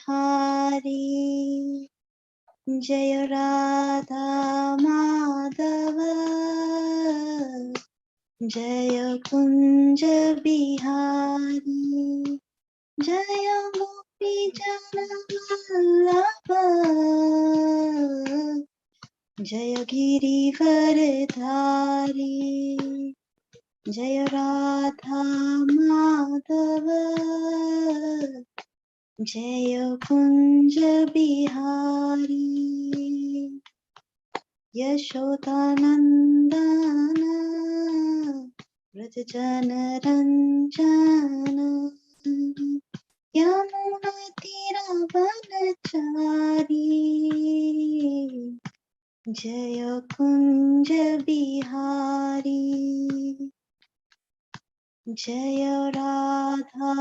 Hari Jaya Radha Madhava Jaya Kunja Bihari Jaya Gopi Jana Vallabha Jaya Girivardhari Jaya Radha Madhava Jaya Kunja Bihari Yashodanandana Vrajajana Ranjana Yamunatira Brahmachari Jaya Kunja Bihari Jaya Radha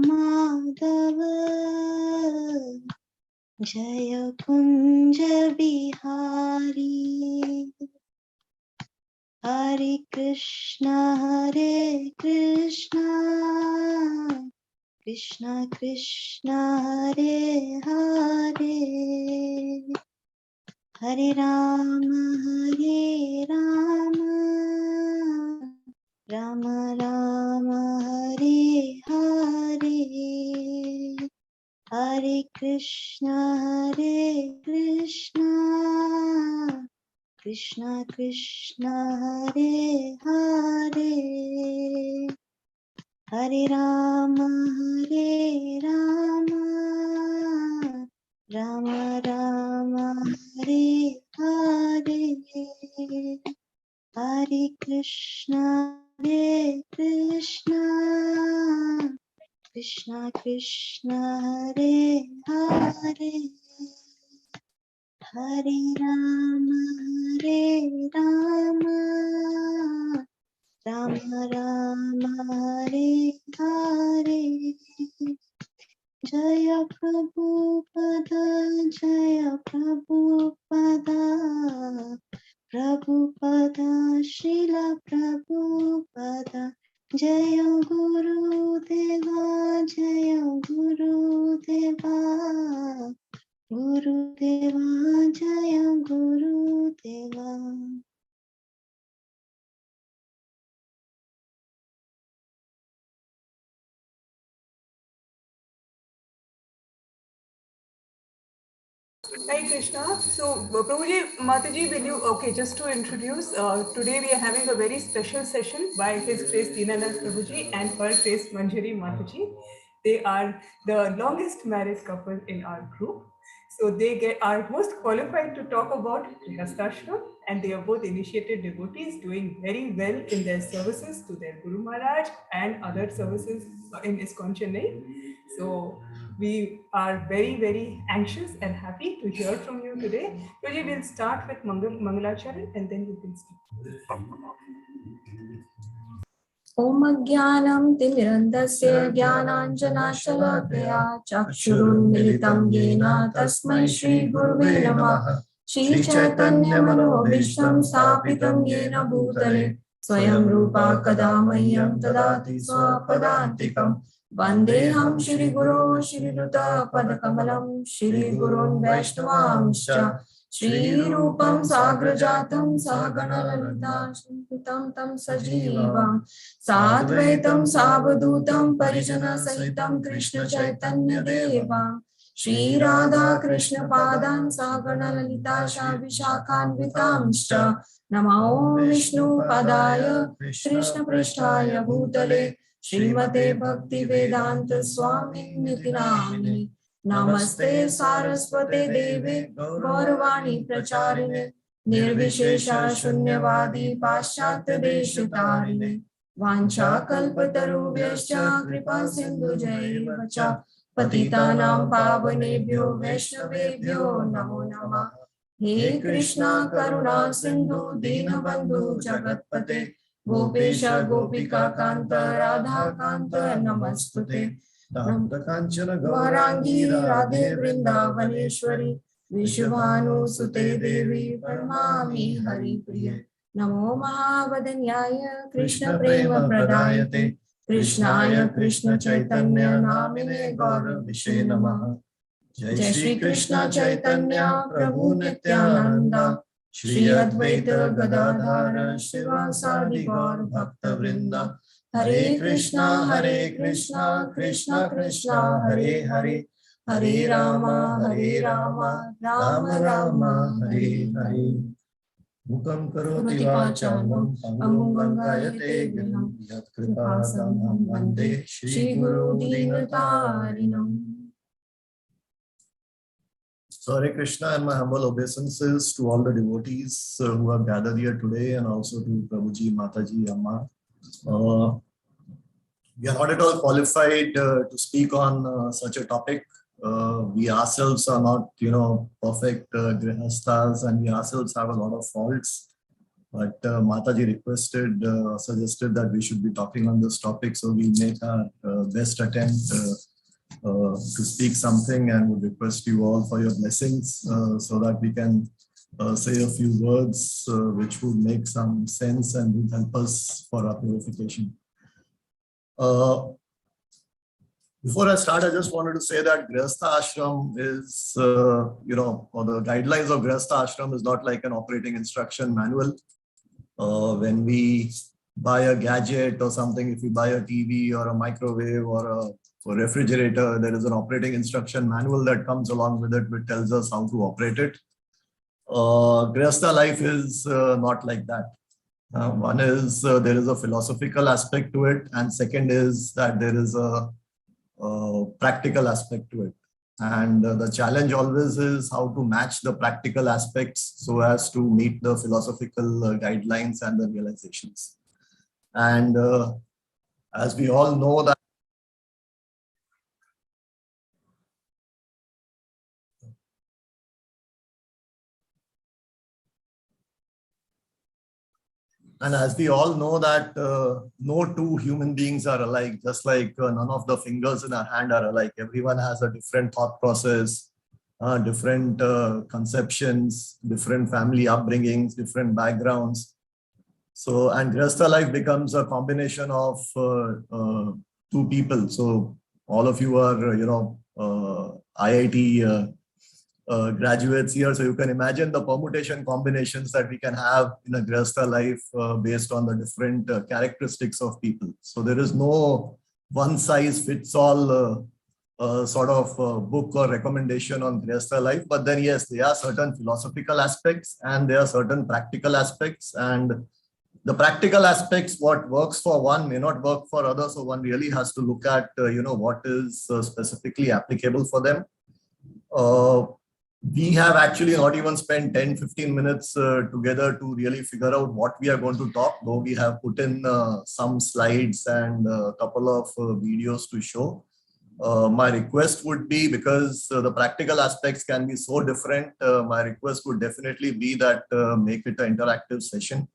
Madhava Jaya Kunja Bihari Hare Krishna Krishna Krishna Hare Hare Hare Rama Rama Rama Hare Hare Hare Krishna Krishna Krishna Hare Hare Hare Rama Rama Rama Hare Hare Hare Krishna Krishna Krishna Hare Hare Hare Rama Rama Rama Hare Hare Jaya Prabhupada Prabhupada Srila Prabhupada Jaya Guru Deva Guru Deva Jaya Guru Deva. Hi Krishna. So Prabhuji, Mataji, will you, okay, just to introduce, today we are having a very special session by His Grace Dinanath Prabhuji and Her Grace Manjari Mataji. They are the longest married couple in our group. So they are most qualified to talk about Grihastha Ashram, and they are both initiated devotees doing very well in their services to their Guru Maharaj and other services in ISKCON Chennai. So we are very, very anxious and happy to hear from you today. Today we'll start with Mangalacharya and then we can start. Om Jnanam Timirandasya Jnananjanashalakaya Chakshurunmilitam Yena Tasmai Shri Gurave Namaha Shri Chaitanya Manobhishtam Sthapitam Yena Bhutale Swayam Rupa Kadamayam Tadati Swapadantikam Vandeham Shri Guru Shri Ruta Padakamalam Shri Gurun Vaishnavamscha Shri Rupam Sagrajatam Sagana Lalita Shritam Tam Sajivam Sadvaitam Savadutam Parijana Sahitam Krishna Chaitanya Devam Shri Radha Krishna Padan Sagana Lalita Shabhishakhanvitamscha Namo Vishnu Padaya Krishna Prishtaya Bhutale Srimate Bhakti Vedanta Swami Nitinamini Namaste Saraswate Deve Gauravani Pracharine Nirvishesha Shunyavadi Paschatya Deshatarine Vancha Kalpatarubhyascha Kripa Sindhu Jaivacha Patitanam Pavanebhyo Vaishnavebhyo Namo Namah. He Krishna Karuna Sindhu Dinabandhu Jagatpate Gopesha Gopika Kanta Radha Kanta Namastute Namta Kanchana Gaurangi Radhe Vrindavaneshwari Vishvanu Sute Devi Parmami Hari Priya Namo Mahavadanyaya Krishna Prema Pradayate Krishnaya Krishna Chaitanya Namine Gauravishe Namaha जय श्री कृष्ण चैतन्य प्रभु नित्यानंदा श्री अद्वैत गदाधर श्रीवासादि गौर भक्त वृंदा हरे कृष्णा कृष्णा कृष्णा हरे हरे हरे राम राम राम हरे हरे मुखं करोति वाचालं पंगुं लंघयते गिरिं यत्कृपातमहं वन्दे श्रीगुरु दीनतारिणम्. So Hare Krishna and my humble obeisances to all the devotees who have gathered here today, and also to Prabhuji, Mataji, Amma. We are not at all qualified to speak on such a topic. We ourselves are not, perfect Grihasthas, and we ourselves have a lot of faults. But Mataji suggested that we should be talking on this topic, so we'll make our best attempt to speak something, and would request you all for your blessings so that we can say a few words which would make some sense and would help us for our purification. Before I start, I just wanted to say that Grihastha Ashram is, or the guidelines of Grihastha Ashram is not like an operating instruction manual. When we buy a gadget or something, if we buy a TV or a microwave or a refrigerator, there is an operating instruction manual that comes along with it, which tells us how to operate it. Grihastha life is not like that. One is there is a philosophical aspect to it, and second is that there is a practical aspect to it. And the challenge always is how to match the practical aspects so as to meet the philosophical guidelines and the realizations. And as we all know that no two human beings are alike, just like none of the fingers in our hand are alike. Everyone has a different thought process, different conceptions, different family upbringings, different backgrounds. So, and Grihastha life becomes a combination of two people. So all of you are, IIT graduates here, so you can imagine the permutation combinations that we can have in a Grihastha life based on the different characteristics of people. So there is no one size fits all sort of book or recommendation on Grihastha life, but then yes, there are certain philosophical aspects and there are certain practical aspects, and the practical aspects, what works for one may not work for others, so one really has to look at what is specifically applicable for them. We have actually not even spent 10-15 minutes together to really figure out what we are going to talk, though we have put in some slides and a couple of videos to show. My request would be, because the practical aspects can be so different, my request would definitely be that make it an interactive session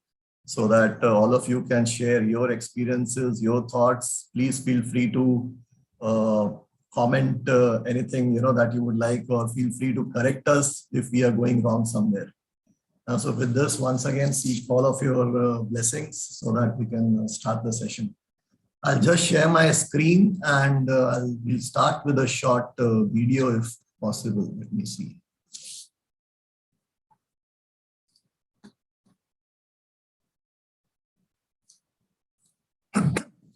so that all of you can share your experiences, your thoughts. Please feel free to comment anything that you would like, or feel free to correct us if we are going wrong somewhere. So with this, once again, seek all of your blessings so that we can start the session. I'll just share my screen and we'll start with a short video if possible. Let me see.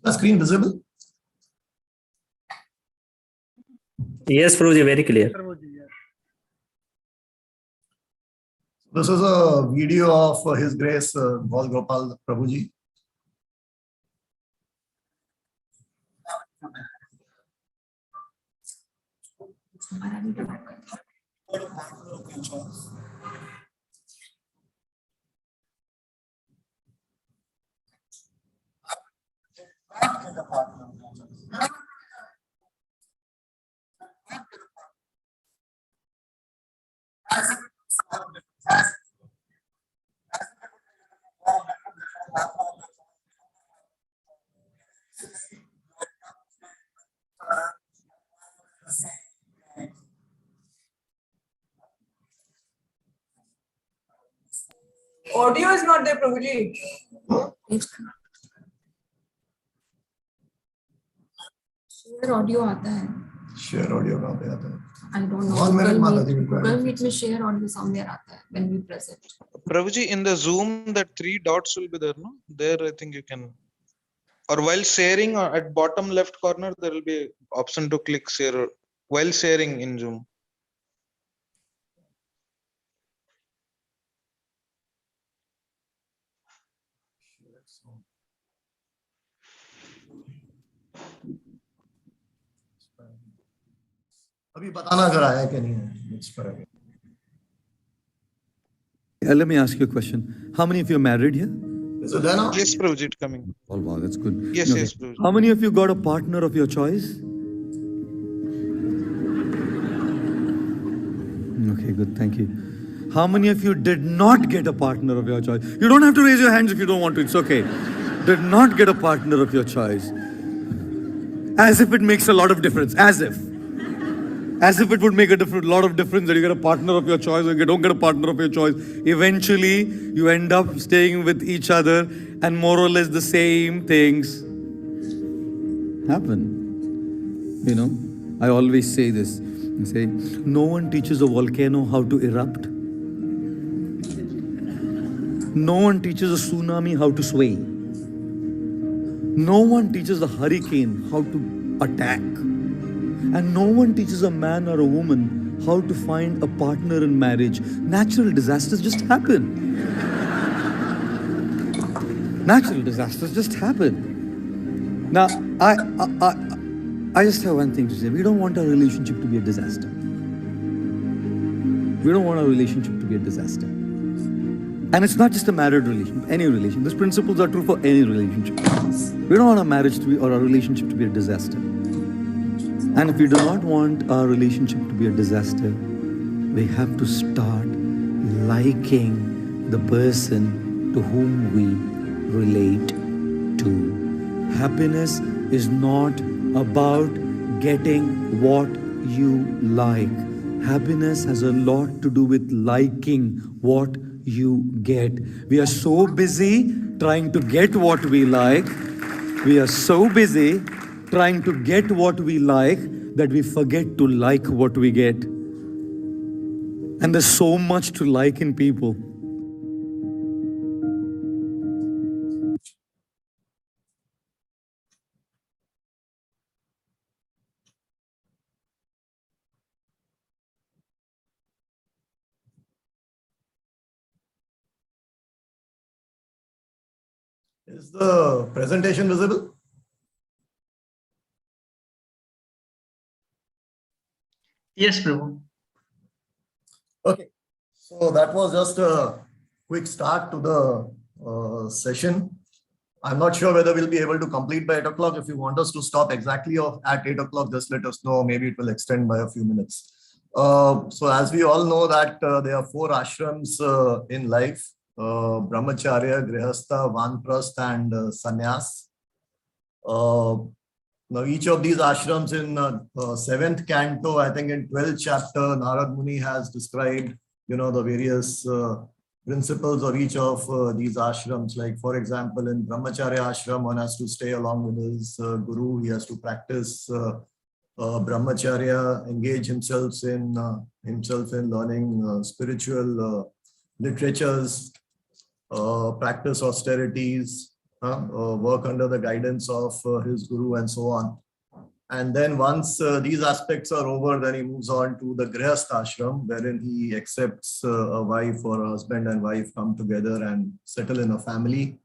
The screen visible? Yes, Prabhuji, very clear. This is a video of His Grace Bal Gopal Prabhuji. Audio is not there, Prabhuji. Share audio आता है. Share audio कहाँ पे आता है? I don't know. 1 minute, Mataji. Google Meet में share audio somewhere आता है when we present. Prabhuji, in the Zoom, that 3 dots will be there, no? There, I think you can. Or while sharing, at bottom left corner, there will be option to click share while sharing in Zoom. अभी बताना अगर आया कि नहीं है. Let me ask you a question. How many of you are married here? Is it there now? Yes, Prabhuji, it's coming. Oh, wow, that's good. Yes, Okay. yes, Prabhuji. How many of you got a partner of your choice? Okay, good. Thank you. How many of you did not get a partner of your choice? You don't have to raise your hands if you don't want to. It's okay. Did not get a partner of your choice. As if it makes a lot of difference. As if it would make a lot of difference that you get a partner of your choice or you don't get a partner of your choice. Eventually, you end up staying with each other and more or less the same things happen. You know, I always say this. I say, no one teaches a volcano how to erupt. No one teaches a tsunami how to sway. No one teaches a hurricane how to attack. And no one teaches a man or a woman how to find a partner in marriage. Natural disasters just happen. Natural disasters just happen. Now, I just have one thing to say. We don't want our relationship to be a disaster. We don't want our relationship to be a disaster. And it's not just a married relationship, any relationship. These principles are true for any relationship. We don't want our marriage to be or our relationship to be a disaster. And if we do not want our relationship to be a disaster, we have to start liking the person to whom we relate to. Happiness is not about getting what you like. Happiness has a lot to do with liking what you get. We are so busy trying to get what we like. We are so busy trying to get what we like that we forget to like what we get. And there's so much to like in people. Is the presentation visible? Yes, Prabhu. Okay, so that was just a quick start to the session. I'm not sure whether we'll be able to complete by 8 o'clock. If you want us to stop exactly at 8 o'clock, just let us know. Maybe it will extend by a few minutes. So as we all know that there are 4 ashrams in life, Brahmacharya, Grihastha, Vanprastha and Sannyas. Now each of these ashrams in 7th canto, I think in 12th chapter, Narad Muni has described, the various principles of each of these ashrams. Like for example, in Brahmacharya Ashram, one has to stay along with his guru. He has to practice Brahmacharya, engage himself in learning spiritual literatures, practice austerities, work under the guidance of his guru and so on. And then once these aspects are over, then he moves on to the Grihastha Ashram, wherein he accepts a wife or a husband and wife come together and settle in a family.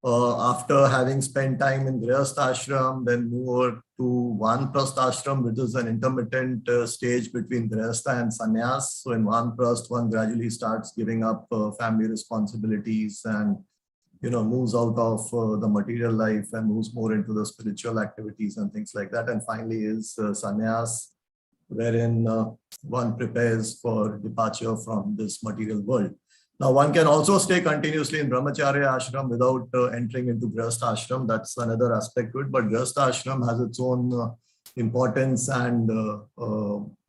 After having spent time in Grihastha Ashram, then move over to Vanprastha Ashram, which is an intermittent stage between Grihastha and Sannyas. So in Vanprastha, one gradually starts giving up family responsibilities and moves out of the material life and moves more into the spiritual activities and things like that. And finally is sannyas, wherein one prepares for departure from this material world. Now, one can also stay continuously in Brahmacharya Ashram without entering into Grihastha Ashram. That's another aspect to it. But Grihastha Ashram has its own importance and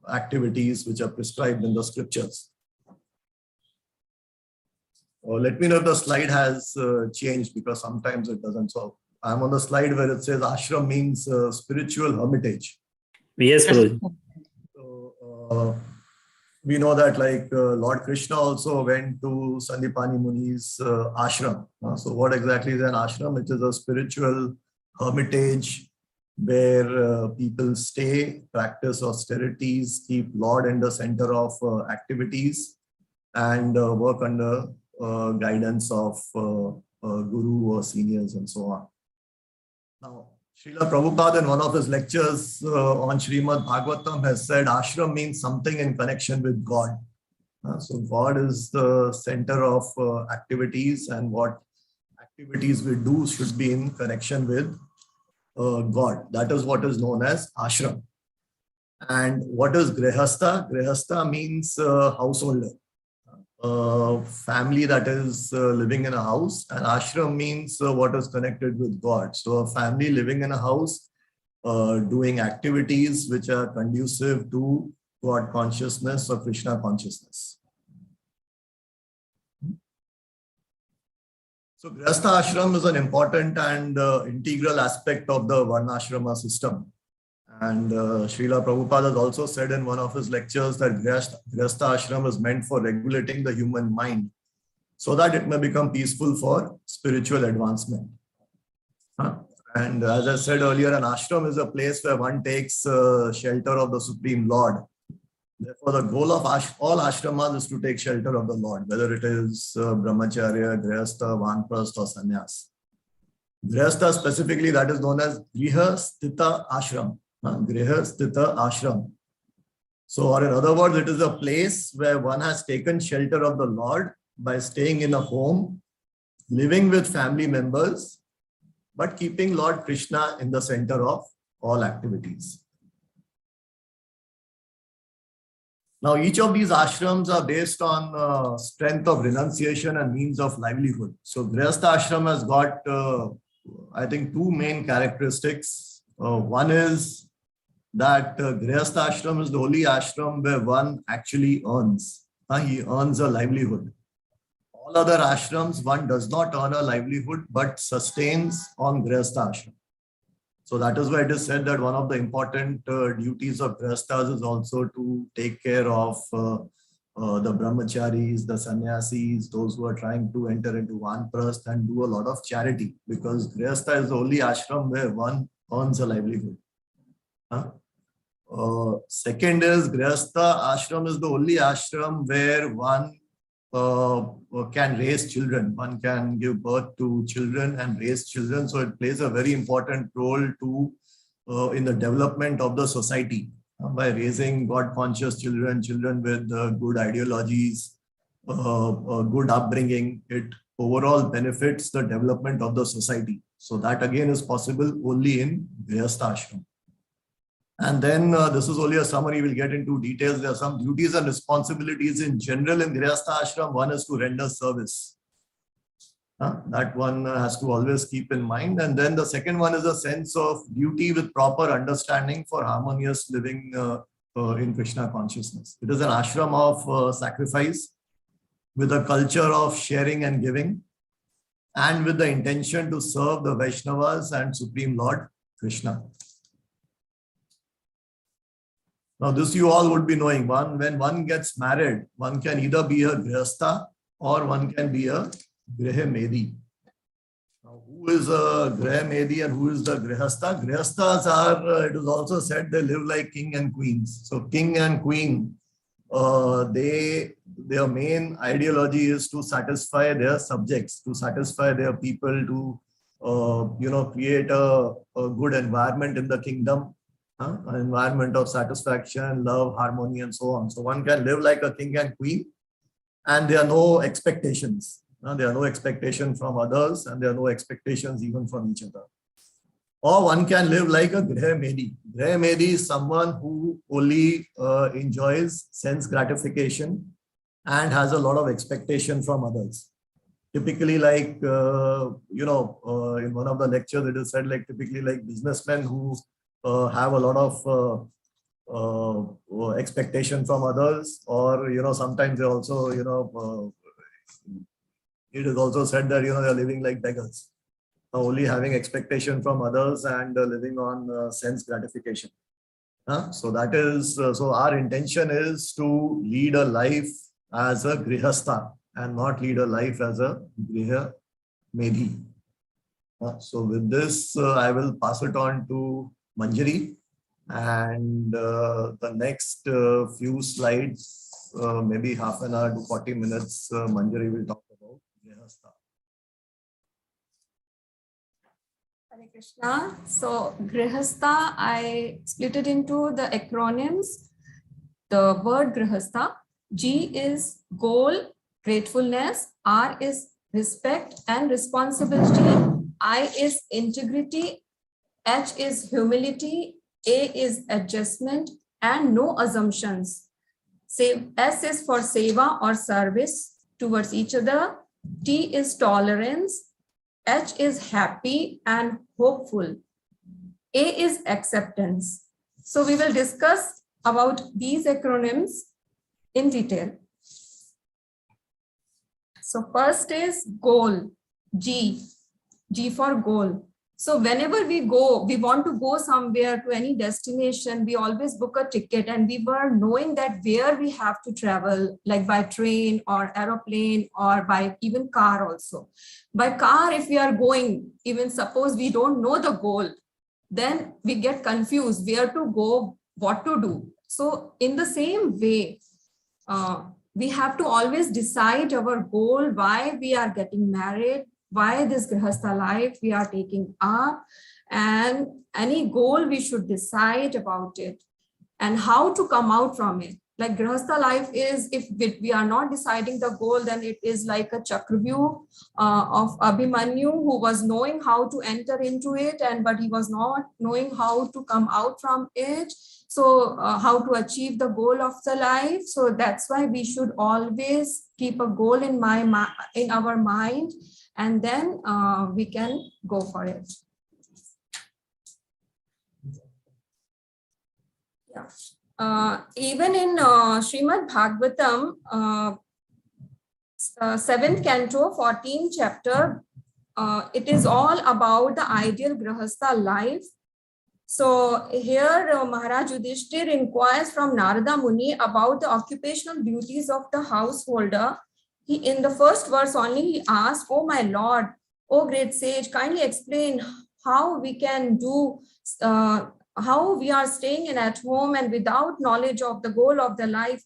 activities which are prescribed in the scriptures. Let me know if the slide has changed, because sometimes it doesn't. So I'm on the slide where it says ashram means spiritual hermitage. Yes, Prabhuji. So we know that like Lord Krishna also went to Sandipani Muni's ashram. So what exactly is an ashram? It is a spiritual hermitage where people stay, practice austerities, keep Lord in the center of activities, and work under guidance of guru or seniors and so on. Now, Srila Prabhupada in one of his lectures on Srimad Bhagavatam has said ashram means something in connection with God. So God is the center of activities, and what activities we do should be in connection with God. That is what is known as ashram. And what is Grihastha? Grihastha means householder. Family that is living in a house, and ashram means what is connected with God. So a family living in a house, doing activities which are conducive to God consciousness or Krishna consciousness. So Grihastha ashram is an important and integral aspect of the Varnashrama system. And Srila Prabhupada has also said in one of his lectures that Grihastha ashram is meant for regulating the human mind so that it may become peaceful for spiritual advancement. And as I said earlier, an ashram is a place where one takes shelter of the Supreme Lord. Therefore, the goal of all ashramas is to take shelter of the Lord, whether it is Brahmacharya, Grihastha, Vanprastha or Sannyas. Grihastha specifically, that is known as Grihastha Ashram. Grihastha Ashram. So, or in other words, it is a place where one has taken shelter of the Lord by staying in a home, living with family members, but keeping Lord Krishna in the center of all activities. Now, each of these ashrams are based on strength of renunciation and means of livelihood. So, Grihastha Ashram has got, I think, two main characteristics. One is that Grihastha Ashram is the only ashram where one actually earns. He earns a livelihood. All other ashrams, one does not earn a livelihood but sustains on Grihastha Ashram. So that is why it is said that one of the important duties of Grihasthas is also to take care of the Brahmacharis, the Sannyasis, those who are trying to enter into Vanprastha and do a lot of charity, because Grihastha is the only ashram where one earns a livelihood. Second is Grihastha Ashram is the only ashram where one can raise children. One can give birth to children and raise children. So it plays a very important role to in the development of the society by raising God-conscious children, children with good ideologies, good upbringing. It overall benefits the development of the society. So that again is possible only in Grihastha Ashram. And then this is only a summary, we'll get into details. There are some duties and responsibilities in general in Grihastha Ashram. One is to render service. That one has to always keep in mind. And then the second one is a sense of duty with proper understanding for harmonious living in Krishna consciousness. It is an ashram of sacrifice with a culture of sharing and giving, and with the intention to serve the Vaishnavas and Supreme Lord Krishna. Now, this you all would be knowing. When one gets married, one can either be a Grihastha or one can be a Grihemedi. Now, who is a Grihemedi and who is the Grihastha? Grihasthas are, it is also said, they live like king and queens. So, king and queen, their main ideology is to satisfy their subjects, to satisfy their people, to create a good environment in the kingdom. An environment of satisfaction, love, harmony, and so on. So one can live like a king and queen, and there are no expectations. There are no expectations from others, and there are no expectations even from each other. Or one can live like a Grihemedi. Grihemedi is someone who only enjoys sense gratification and has a lot of expectation from others. Typically, like, in one of the lectures, it is said, like, typically like businessmen who have a lot of expectation from others, or sometimes they also it is also said that they are living like beggars, only having expectation from others and living on sense gratification. So that is, so our intention is to lead a life as a Grihastha and not lead a life as a Griha Medhi. So with this, I will pass it on to Manjari, and the next few slides, maybe half an hour to 40 minutes, Manjari will talk about Grihastha. Hare Krishna. So Grihastha, I split it into the acronyms. The word Grihastha, G is goal, gratefulness, R is respect and responsibility, I is integrity, H is humility, A is adjustment and no assumptions. S is for seva or service towards each other, T is tolerance, H is happy and hopeful, A is acceptance. So we will discuss about these acronyms in detail. So first is goal, G for goal. So whenever we want to go somewhere to any destination, we always book a ticket, and we were knowing that where we have to travel, like by train or aeroplane or by even car also. By car, if we are going, even suppose we don't know the goal, then we get confused where to go, what to do. So in the same way, we have to always decide our goal, why we are getting married, why this Grihastha life we are taking up, and any goal we should decide about it and how to come out from it. Like Grihastha life is, if we are not deciding the goal, then it is like a Chakravyuh of Abhimanyu, who was knowing how to enter into it, but he was not knowing how to come out from it. So how to achieve the goal of the life. So that's why we should always keep a goal in our mind, and then we can go for it. Yeah. Even in Srimad Bhagavatam, 7th canto, 14th chapter, it is all about the ideal Grihastha life. So here Maharaj Yudhishthir inquires from Narada Muni about the occupational duties of the householder. In the first verse only, he asked, "Oh my Lord, oh great sage, kindly explain how we can do, how we are staying in at home and without knowledge of the goal of the life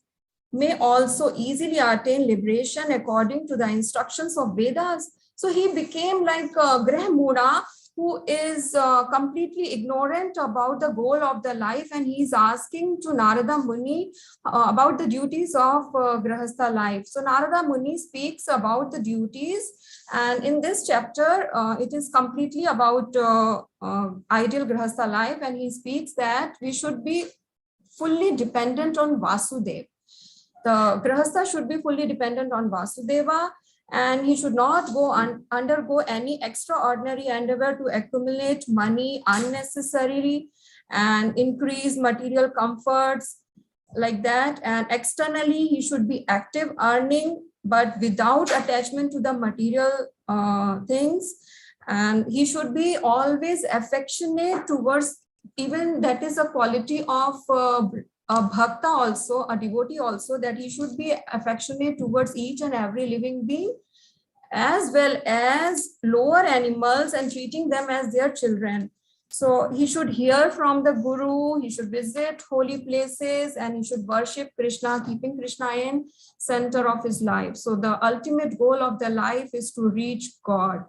may also easily attain liberation according to the instructions of Vedas." So he became like a Grih Muna, who is completely ignorant about the goal of the life, and he's asking to Narada Muni about the duties of Grihastha life. So Narada Muni speaks about the duties, and in this chapter, it is completely about ideal Grihastha life, and he speaks that we should be fully dependent on Vasudeva. The Grihastha should be fully dependent on Vasudeva, and he should not undergo any extraordinary endeavor to accumulate money unnecessarily and increase material comforts like that. And externally, he should be active, earning, but without attachment to the material things. And he should be always affectionate towards, even that is a quality of a bhakta also, a devotee also, that he should be affectionate towards each and every living being, as well as lower animals, and treating them as their children. So he should hear from the Guru, he should visit holy places, and he should worship Krishna, keeping Krishna in center of his life. So the ultimate goal of the life is to reach God.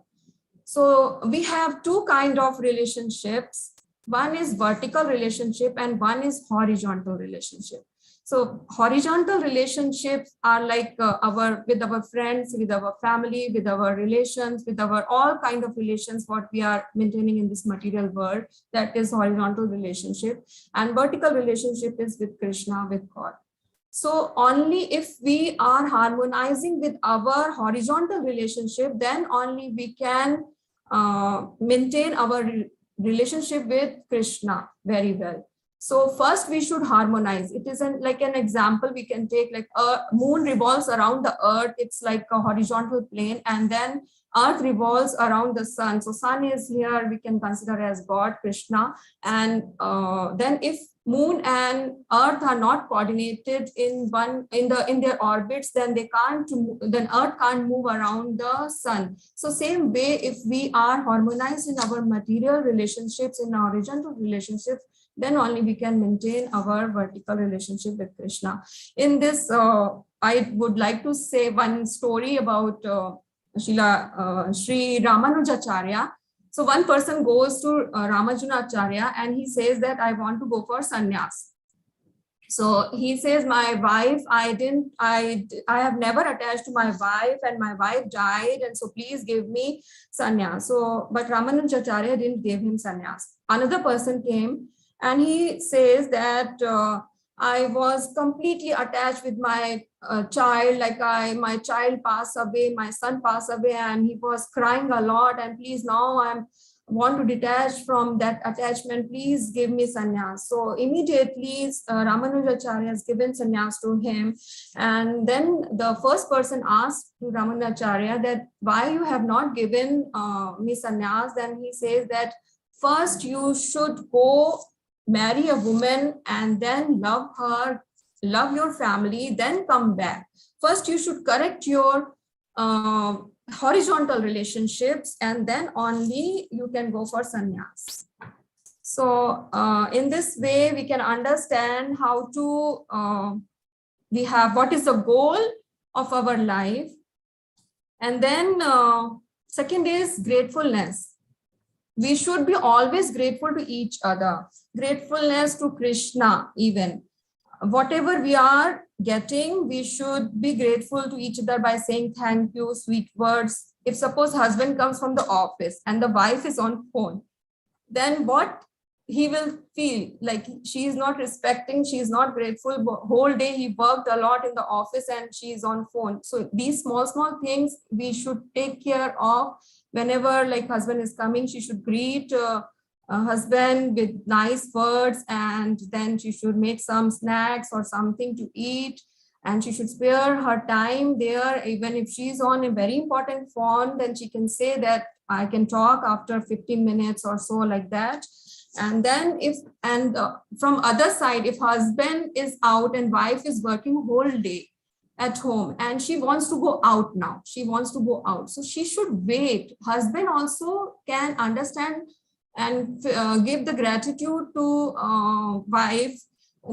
So we have two kinds of relationships. One is vertical relationship and one is horizontal relationship. So horizontal relationships are like with our friends, with our family, with our relations, with our all kind of relations what we are maintaining in this material world. That is horizontal relationship. And vertical relationship is with Krishna, with God. So only if we are harmonizing with our horizontal relationship, then only we can maintain our relationship with Krishna very well. So first we should harmonize. It isn't like an example we can take, like a moon revolves around the earth. It's like a horizontal plane, and then earth revolves around the sun. So sun is here, we can consider as God, Krishna. And then if moon and earth are not coordinated in their orbits, then earth can't move around the sun. So same way, if we are harmonized in our material relationships, in our horizontal relationships, then only we can maintain our vertical relationship with Krishna. In this, I would like to say one story about Sri Ramanujacharya. So one person goes to Ramanujacharya and he says that I want to go for sannyas. So he says, my wife, I have never attached to my wife and my wife died, and so please give me sannyas. So, but Ramanujacharya didn't give him sannyas. Another person came and he says that I was completely attached with my child, like my child passed away, my son passed away, and he was crying a lot, and please now I want to detach from that attachment, please give me sannyas. So immediately Ramanujacharya has given sannyas to him, and then the first person asked to Ramanujacharya that why you have not given me sannyas. Then he says that first you should go marry a woman and then love her, love your family, then come back. First you should correct your horizontal relationships, and then only you can go for sannyas. So in this way we can understand how to we have what is the goal of our life. And then second is gratefulness. We should be always grateful to each other, gratefulness to Krishna. Even whatever we are getting, we should be grateful to each other by saying thank you, sweet words. If suppose husband comes from the office and the wife is on phone, then what he will feel, like she is not respecting, she is not grateful. Whole day he worked a lot in the office and she is on phone. So these small things we should take care of. Whenever like husband is coming, she should greet husband with nice words, and then she should make some snacks or something to eat, and she should spare her time there. Even if she's on a very important phone, then she can say that I can talk after 15 minutes or so, like that. And then from other side, if husband is out and wife is working whole day at home and she wants to go out now, she wants to go out, so she should wait. Husband also can understand and give the gratitude to wife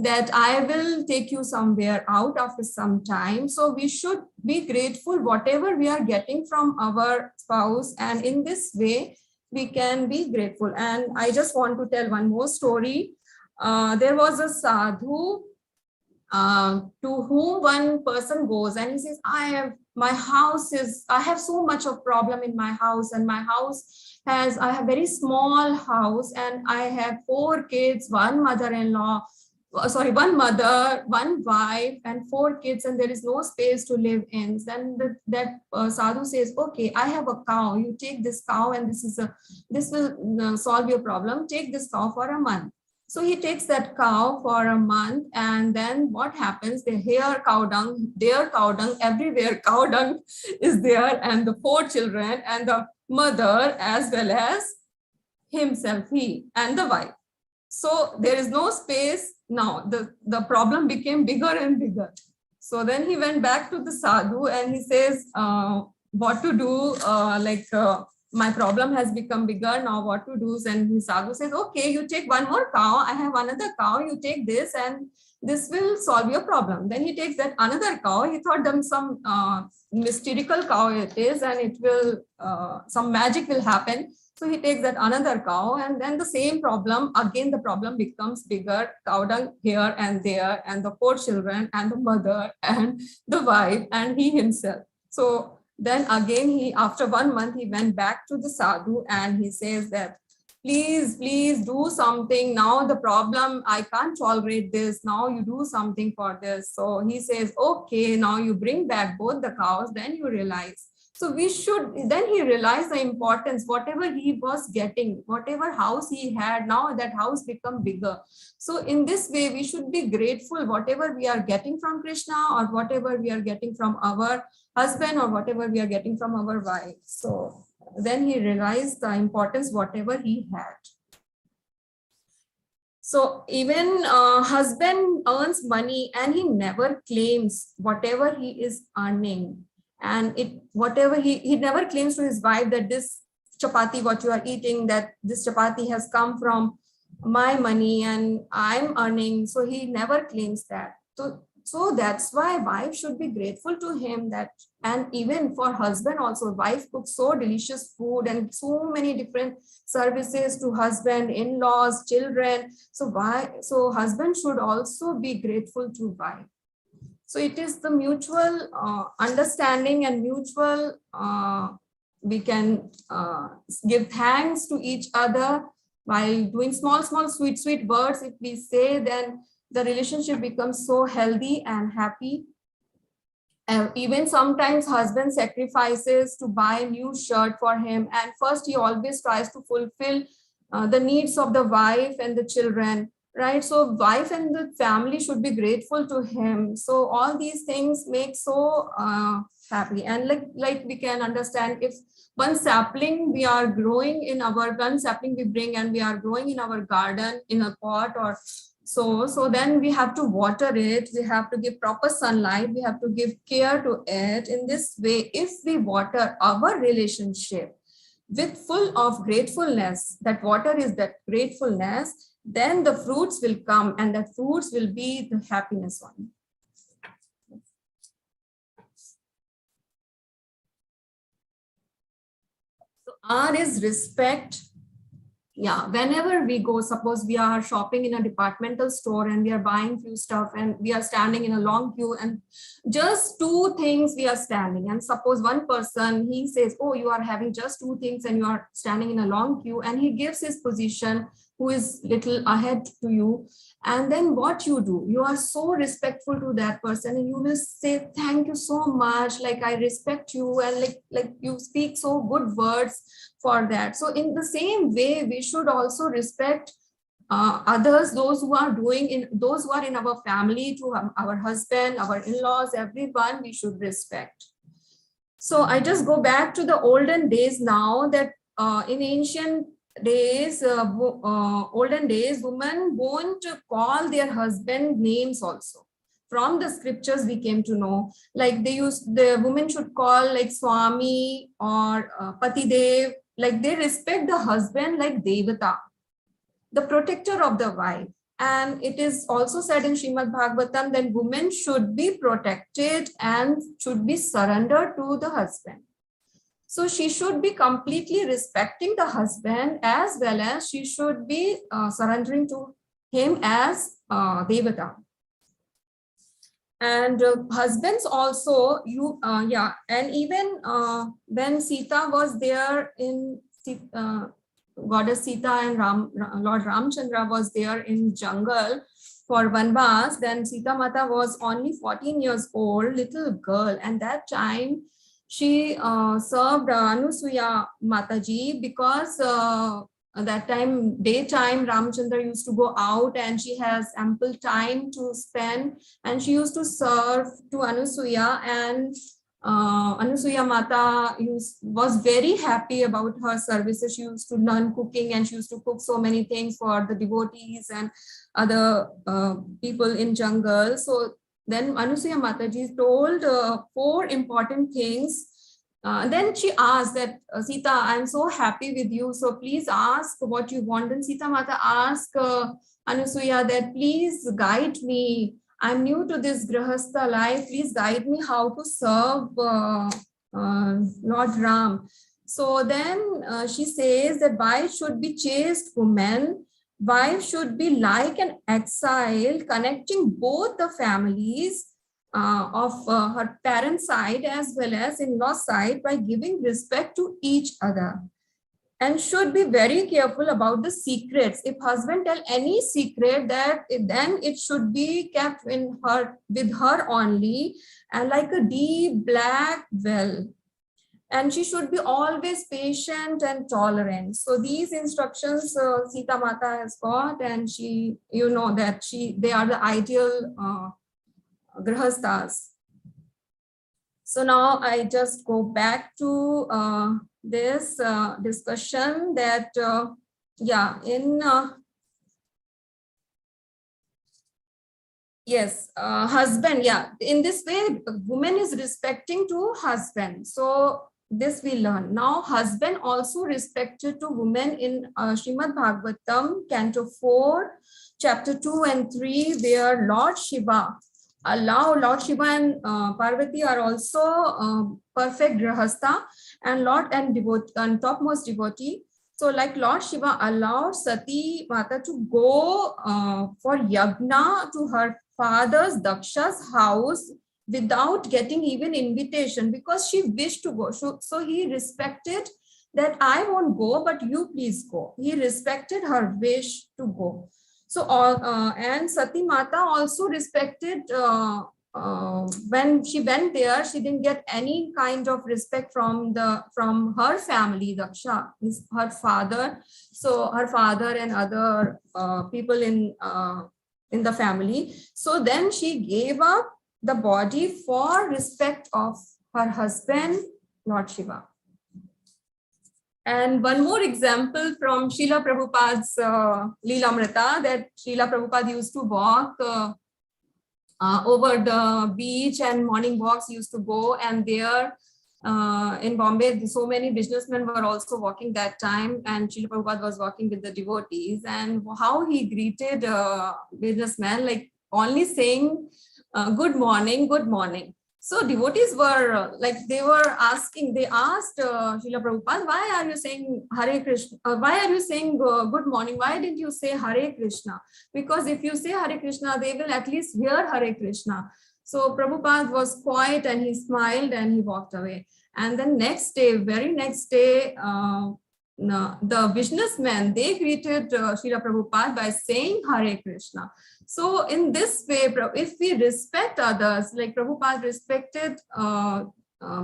that I will take you somewhere out after some time. So we should be grateful whatever we are getting from our spouse, and in this way we can be grateful. And I just want to tell one more story. There was a sadhu to whom one person goes and he says, I have so much of problem in my house, and my house I have very small house, and I have 4 kids, one mother-in-law, one mother, one wife, and 4 kids, and there is no space to live in. Then that sadhu says, okay, I have a cow, you take this cow, and this will solve your problem. Take this cow for a month. So he takes that cow for a month, and then what happens? They hear cow dung, their cow dung, everywhere cow dung is there, and the 4 children and the mother as well as himself, he and the wife. So there is no space. Now the problem became bigger and bigger. So then he went back to the sadhu and he says, what to do? My problem has become bigger now, what to do? And the sadhu says, okay, you take one more cow, I have another cow, you take this and this will solve your problem. Then he takes that another cow. He thought them some mystical cow it is, and it will some magic will happen. So he takes that another cow, and then the same problem, again the problem becomes bigger, cow dung here and there, and the 4 children and the mother and the wife and he himself. So then again after 1 month, he went back to the sadhu and he says that, please do something. Now the problem, I can't tolerate this. Now you do something for this. So he says, okay, now you bring back both the cows, then you realize. So then he realized the importance, whatever he was getting, whatever house he had, now that house become bigger. So in this way, we should be grateful, whatever we are getting from Krishna, or whatever we are getting from our husband, or whatever we are getting from our wife. So then he realized the importance, whatever he had. So even husband earns money and he never claims whatever he is earning, and whatever he never claims to his wife that this chapati what you are eating, that this chapati has come from my money and I'm earning. So he never claims that. So that's why wife should be grateful to him that, and even for husband also, wife cooks so delicious food and so many different services to husband, in-laws, children. So husband should also be grateful to wife. So it is the mutual understanding and mutual, we can give thanks to each other while doing small, sweet words. If we say, then the relationship becomes so healthy and happy. Even sometimes husband sacrifices to buy a new shirt for him, and first he always tries to fulfill the needs of the wife and the children, right? So wife and the family should be grateful to him. So all these things make so happy. And like we can understand, if one sapling we are growing in our, one sapling we bring and we are growing in our garden in a pot or so then we have to water it, we have to give proper sunlight, we have to give care to it. In this way, if we water our relationship with full of gratefulness, that water is that gratefulness, then the fruits will come, and that fruits will be the happiness one. So R is respect. Yeah, whenever we go, suppose we are shopping in a departmental store and we are buying few stuff and we are standing in a long queue and just two things we are standing, and suppose one person, he says, oh, you are having just two things and you are standing in a long queue, and he gives his position who is little ahead to you, and then what you do, you are so respectful to that person and you will say thank you so much, like I respect you, and like you speak so good words for that. So in the same way, we should also respect others, those who are in our family, to our husband, our in-laws, everyone we should respect. So I just go back to the olden days now, that in ancient days, olden days, women won't call their husband names also. From the scriptures we came to know, like the women should call like Swami or Patidev, like they respect the husband like Devata, the protector of the wife. And it is also said in Srimad Bhagavatam that women should be protected and should be surrendered to the husband. So she should be completely respecting the husband, as well as she should be surrendering to him as Devata. And husbands also, and even when Sita was there in Goddess Sita and Lord Ramchandra was there in jungle for Vanvas, then Sita Mata was only 14 years old, little girl, and that time she served Anusuya Mataji, because that time, daytime, Ramchandra used to go out and she has ample time to spend, and she used to serve to Anusuya, and Anusuya Mata was very happy about her services. She used to learn cooking and she used to cook so many things for the devotees and other people in jungle. So then Anusuya Mataji told 4 important things. Then she asked that, Sita, I'm so happy with you, so please ask what you want. Then Sita Mata asked Anusuya that, please guide me. I'm new to this Grihastha life. Please guide me how to serve Lord Ram. So then she says that wife should be chaste woman. Wife should be like an exile, connecting both the families of her parent side as well as in-law side by giving respect to each other, and should be very careful about the secrets. If husband tell any secret, then it should be kept with her only, and like a deep black well. And she should be always patient and tolerant. So these instructions Sita Mata has got, and she, that they are the ideal Grihasthas. So now I just go back to this discussion that, in Yes, husband. Yeah, in this way, woman is respecting to husband. So this we learn. Now, husband also respected to women in Srimad Bhagavatam, Canto 4, Chapter 2 and 3, where Lord Shiva Lord Shiva and Parvati are also perfect Grihastha and Lord and devotee and topmost devotee. So like Lord Shiva allowed Sati Mata to go for yagna to her father's Daksha's house without getting even invitation because she wished to go. So he respected that I won't go, but you please go. He respected her wish to go. So and Sati Mata also respected when she went there, she didn't get any kind of respect from her family, Daksha, her father. So her father and other people in the family. So then she gave up the body for respect of her husband, Lord Shiva. And one more example from Srila Prabhupada's Leelamrita, that Srila Prabhupada used to walk over the beach, and morning walks used to go, and there in Bombay, so many businessmen were also walking that time, and Srila Prabhupada was walking with the devotees, and how he greeted businessmen, like only saying good morning, good morning. So devotees were they asked Srila Prabhupada, why are you saying Hare Krishna? Why are you saying good morning? Why didn't you say Hare Krishna? Because if you say Hare Krishna, they will at least hear Hare Krishna. So Prabhupada was quiet and he smiled and he walked away. And then very next day, the businessmen, they greeted Srila Prabhupada by saying Hare Krishna. So in this way, if we respect others, like Prabhupada respected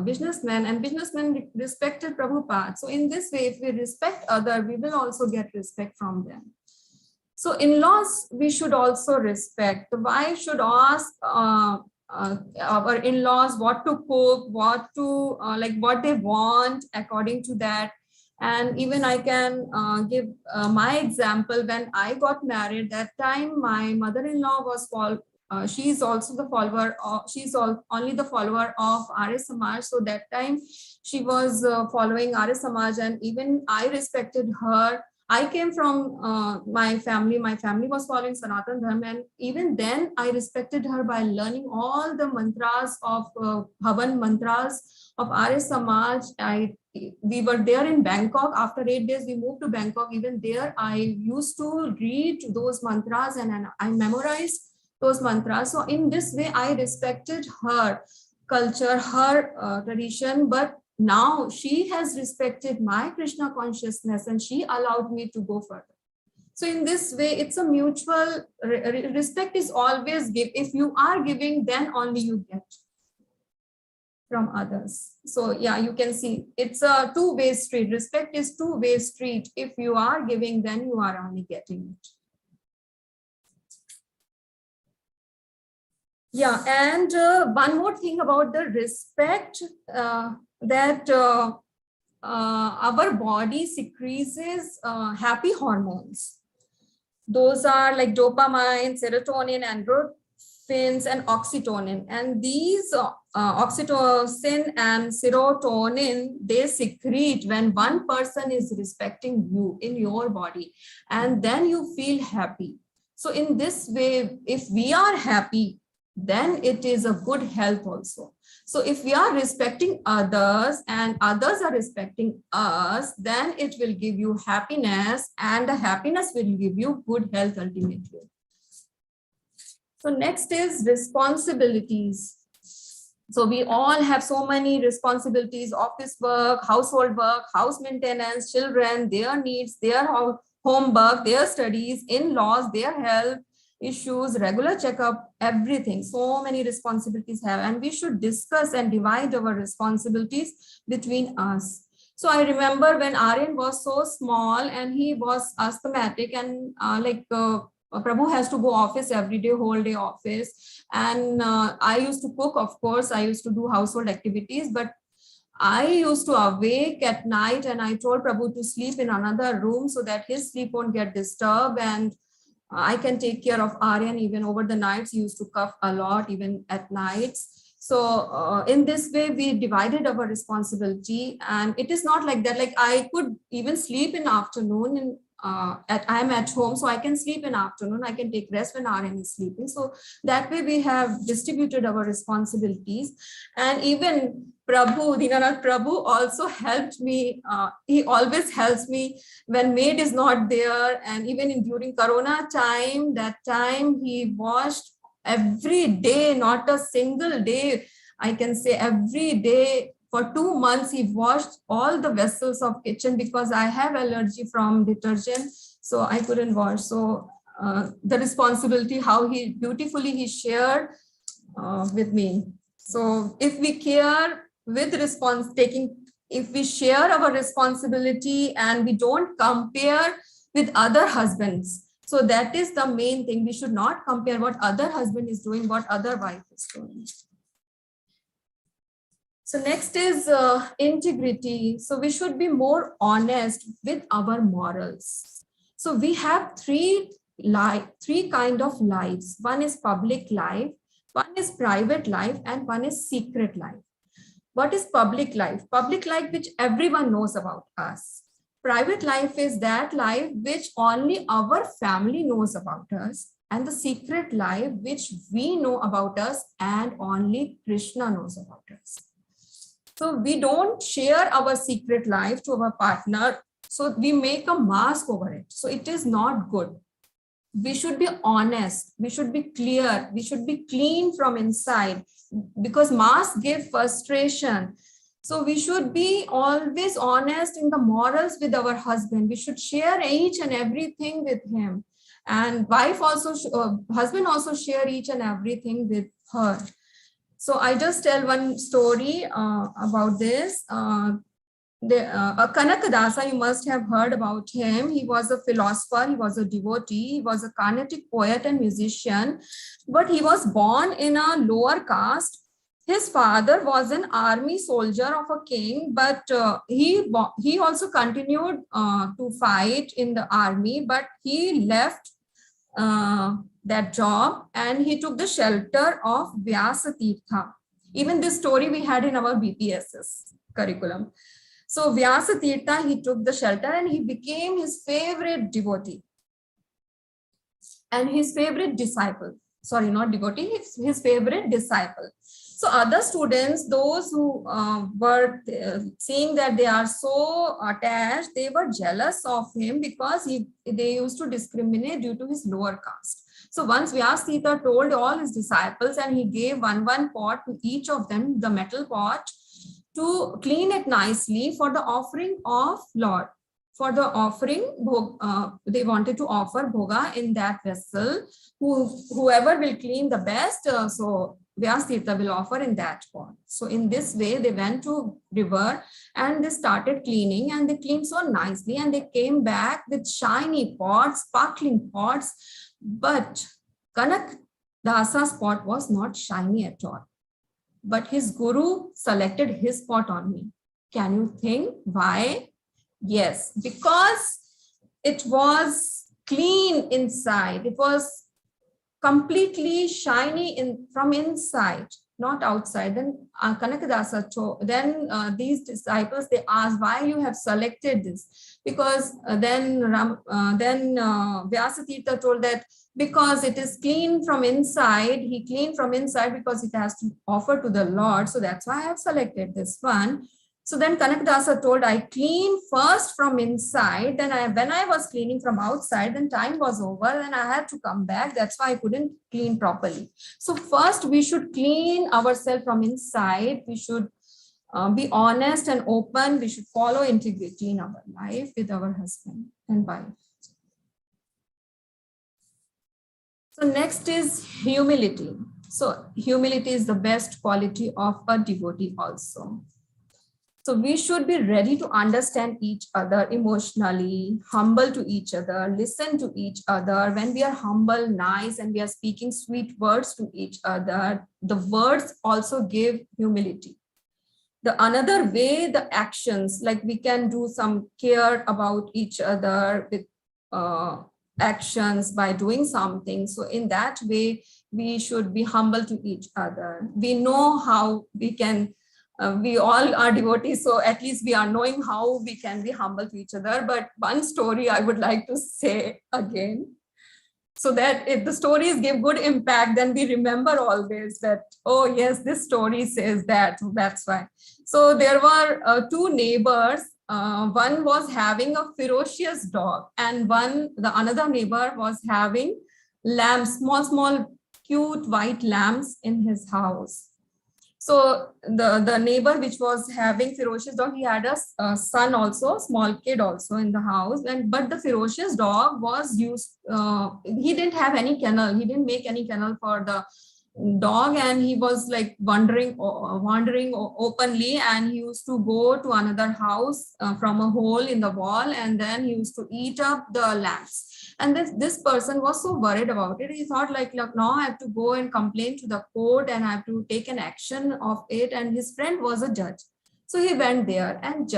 businessmen and businessmen respected Prabhupada. So in this way, if we respect others, we will also get respect from them. So in-laws, we should also respect. The wife should ask our in-laws what to cook, what to what they want according to that. And even I can give my example. When I got married, that time my mother-in-law was she's also the follower of, only the follower of Arya Samaj. So that time she was following Arya Samaj, and even I respected her. I came from my family was following Sanatana Dharma, and even then I respected her by learning all the mantras of Bhavan mantras of Arya Samaj. We were there in Bangkok. After 8 days, we moved to Bangkok. Even there, I used to read those mantras and I memorized those mantras. So in this way, I respected her culture, her tradition, but now she has respected my Krishna consciousness and she allowed me to go further. So in this way, it's a mutual respect is always give. If you are giving, then only you get from others. So yeah, you can see it's a two-way street. Respect is two-way street. If you are giving, then you are only getting it. Yeah, and one more thing about the respect, that our body secretes happy hormones. Those are like dopamine, serotonin, endorphins, and oxytocin. And these oxytocin and serotonin, they secrete when one person is respecting you in your body, and then you feel happy. So in this way, if we are happy, then it is a good health also. So if we are respecting others and others are respecting us, then it will give you happiness, and the happiness will give you good health ultimately. So next is responsibilities. So we all have so many responsibilities: office work, household work, house maintenance, children, their needs, their homework, their studies, in-laws, their health issues, regular checkup, everything. So many responsibilities have, and we should discuss and divide our responsibilities between us. So I remember when Aryan was so small and he was asthmatic, and Prabhu has to go office every day, whole day office. And I used to cook, of course, I used to do household activities, but I used to awake at night and I told Prabhu to sleep in another room so that his sleep won't get disturbed. And I can take care of Aryan even over the nights. He used to cough a lot, even at nights. So in this way, we divided our responsibility, and it is not like that. Like I could even sleep in afternoon, and I am at home, so I can sleep in afternoon. I can take rest when Aryan is sleeping. So that way, we have distributed our responsibilities, and even Dinanath Prabhu also helped me. He always helps me when maid is not there, and even during Corona time, that time he washed every day, not a single day. I can say every day for 2 months he washed all the vessels of kitchen, because I have allergy from detergent, so I couldn't wash. So the responsibility, how he beautifully he shared with me. So if we care with if we share our responsibility and we don't compare with other husbands, so that is the main thing. We should not compare what other husband is doing, what other wife is doing. So next is integrity. So we should be more honest with our morals. So we have three kind of lives. One is public life, one is private life, and one is secret life. What is public life? Public life which everyone knows about us. Private life is that life which only our family knows about us, and the secret life which we know about us and only Krishna knows about us. So we don't share our secret life to our partner. So we make a mask over it. So it is not good. We should be honest. We should be clear. We should be clean from inside, because masks give frustration. So we should be always honest in the morals with our husband. We should share each and everything with him. And husband also share each and everything with her. So I just tell one story about this. Dasa, you must have heard about him. He was a philosopher, he was a devotee, he was a Carnatic poet and musician, but he was born in a lower caste. His father was an army soldier of a king, but he also continued to fight in the army, but he left that job and he took the shelter of Vyasatirtha. Even this story we had in our BPSS curriculum. So Vyasatirtha, he took the shelter and he became his favorite devotee and his favorite disciple. Sorry, not devotee, his favorite disciple. So other students, those who were seeing that they are so attached, they were jealous of him because they used to discriminate due to his lower caste. So once Vyasatirtha told all his disciples, and he gave one pot to each of them, the metal pot, to clean it nicely for the offering of Lord. For the offering, they wanted to offer bhoga in that vessel. Whoever will clean the best, so Vyasatirtha will offer in that pot. So in this way, they went to river and they started cleaning, and they cleaned so nicely, and they came back with shiny pots, sparkling pots. But Kanak Dasa's pot was not shiny at all. But his guru selected his pot only. Can you think why? Yes, because it was clean inside. It was completely shiny from inside, not outside. Then Kanakadasa told, these disciples, they asked why you have selected this, because then Vyasatirtha told that because it is clean from inside, he cleaned from inside because it has to offer to the Lord. So that's why I have selected this one. So then Kanakadasa told, I clean first from inside. Then when I was cleaning from outside, then time was over. Then I had to come back. That's why I couldn't clean properly. So first we should clean ourselves from inside. We should be honest and open. We should follow integrity in our life with our husband and wife. So next is humility. So humility is the best quality of a devotee also. So we should be ready to understand each other emotionally, humble to each other, listen to each other. When we are humble, nice, and we are speaking sweet words to each other, the words also give humility. The another way, the actions, like we can do some care about each other with actions, by doing something. So in that way, we should be humble to each other. We know how we can, we all are devotees, so at least we are knowing how we can be humble to each other. But one story I would like to say again, so that if the stories give good impact, then we remember always that, oh yes, this story says that, that's why. So there were two neighbors. One was having a ferocious dog, and another neighbor was having lambs, small, cute white lambs in his house. So the neighbor which was having ferocious dog, he had a son also, small kid also in the house. But the ferocious dog was used, he didn't have any kennel. He didn't make any kennel for the dog, and he was like wandering openly, and he used to go to another house from a hole in the wall, and then he used to eat up the lambs. And this person was so worried about it. He thought like, look, now I have to go and complain to the court, and I have to take an action of it. And his friend was a judge. So he went there, and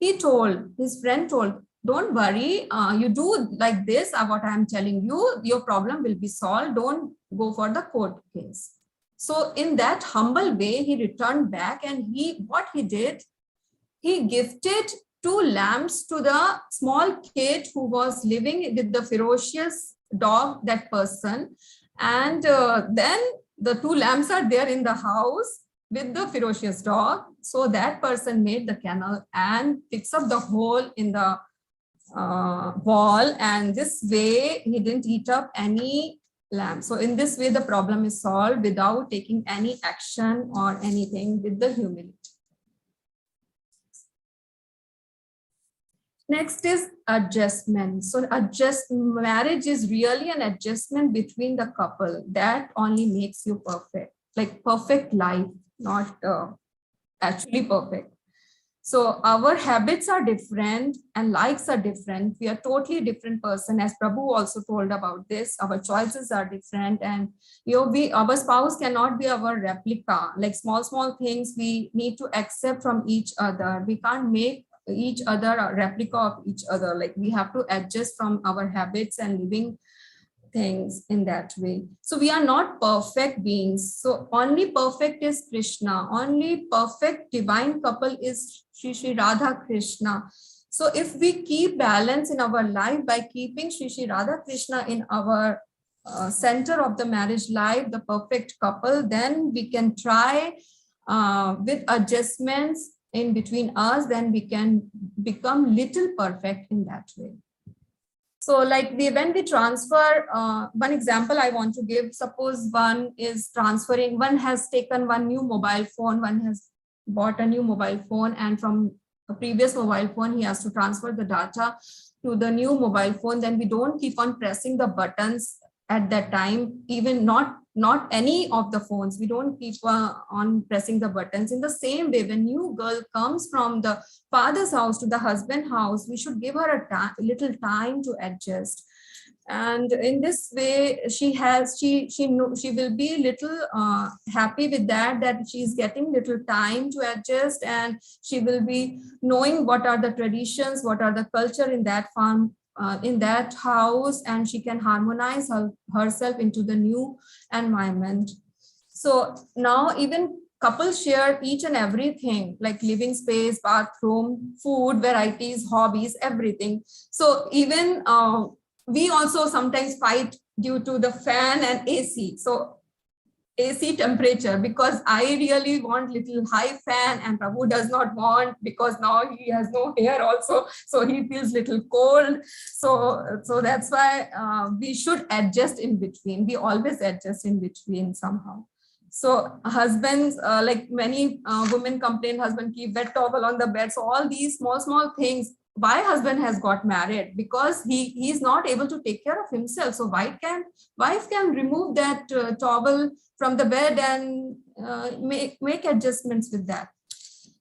his friend told, don't worry, you do like this, what I'm telling you, your problem will be solved. Don't go for the court case. So in that humble way, he returned back, and what he did, he gifted 2 lambs to the small kid who was living with the ferocious dog, that person. And then the 2 lambs are there in the house with the ferocious dog. So that person made the kennel and fixed up the hole in the wall, and this way he didn't eat up any lamb. So in this way, the problem is solved without taking any action or anything, with the humility. Next is adjustment. So marriage is really an adjustment between the couple. That only makes you perfect, like perfect life, not actually perfect. So our habits are different and likes are different. We are totally different person, as Prabhu also told about this. Our choices are different, and our spouse cannot be our replica. Like small things we need to accept from each other. We can't make each other a replica of each other. Like we have to adjust from our habits and living things in that way. So we are not perfect beings. So only perfect is Krishna. Only perfect divine couple is Shri Radha Krishna. So if we keep balance in our life by keeping Shri Radha Krishna in our center of the marriage life, the perfect couple, then we can try with adjustments in between us, then we can become little perfect in that way. So like when we transfer, one example I want to give, suppose one is transferring, one has taken one new mobile phone, one has bought a new mobile phone, and from a previous mobile phone, he has to transfer the data to the new mobile phone. Then we don't keep on pressing the buttons at that time, even not any of the phones. We don't keep on pressing the buttons. In the same way, when new girl comes from the father's house to the husband house, we should give her a little time to adjust. And in this way, she will be little happy with that she's getting little time to adjust, and she will be knowing what are the traditions, what are the culture in that farm, in that house, and she can harmonize herself into the new environment. So now even couples share each and everything, like living space, bathroom, food, varieties, hobbies, everything. So even we also sometimes fight due to the fan and AC. So AC temperature, because I really want little high fan and Prabhu does not want, because now he has no hair also, so he feels little cold. So that's why we should adjust in between. We always adjust in between somehow. So husbands, like many women complain, husband keep wet towel on the bed. So all these small things. Why husband has got married? Because he is not able to take care of himself. So wife can remove that towel from the bed and make adjustments with that.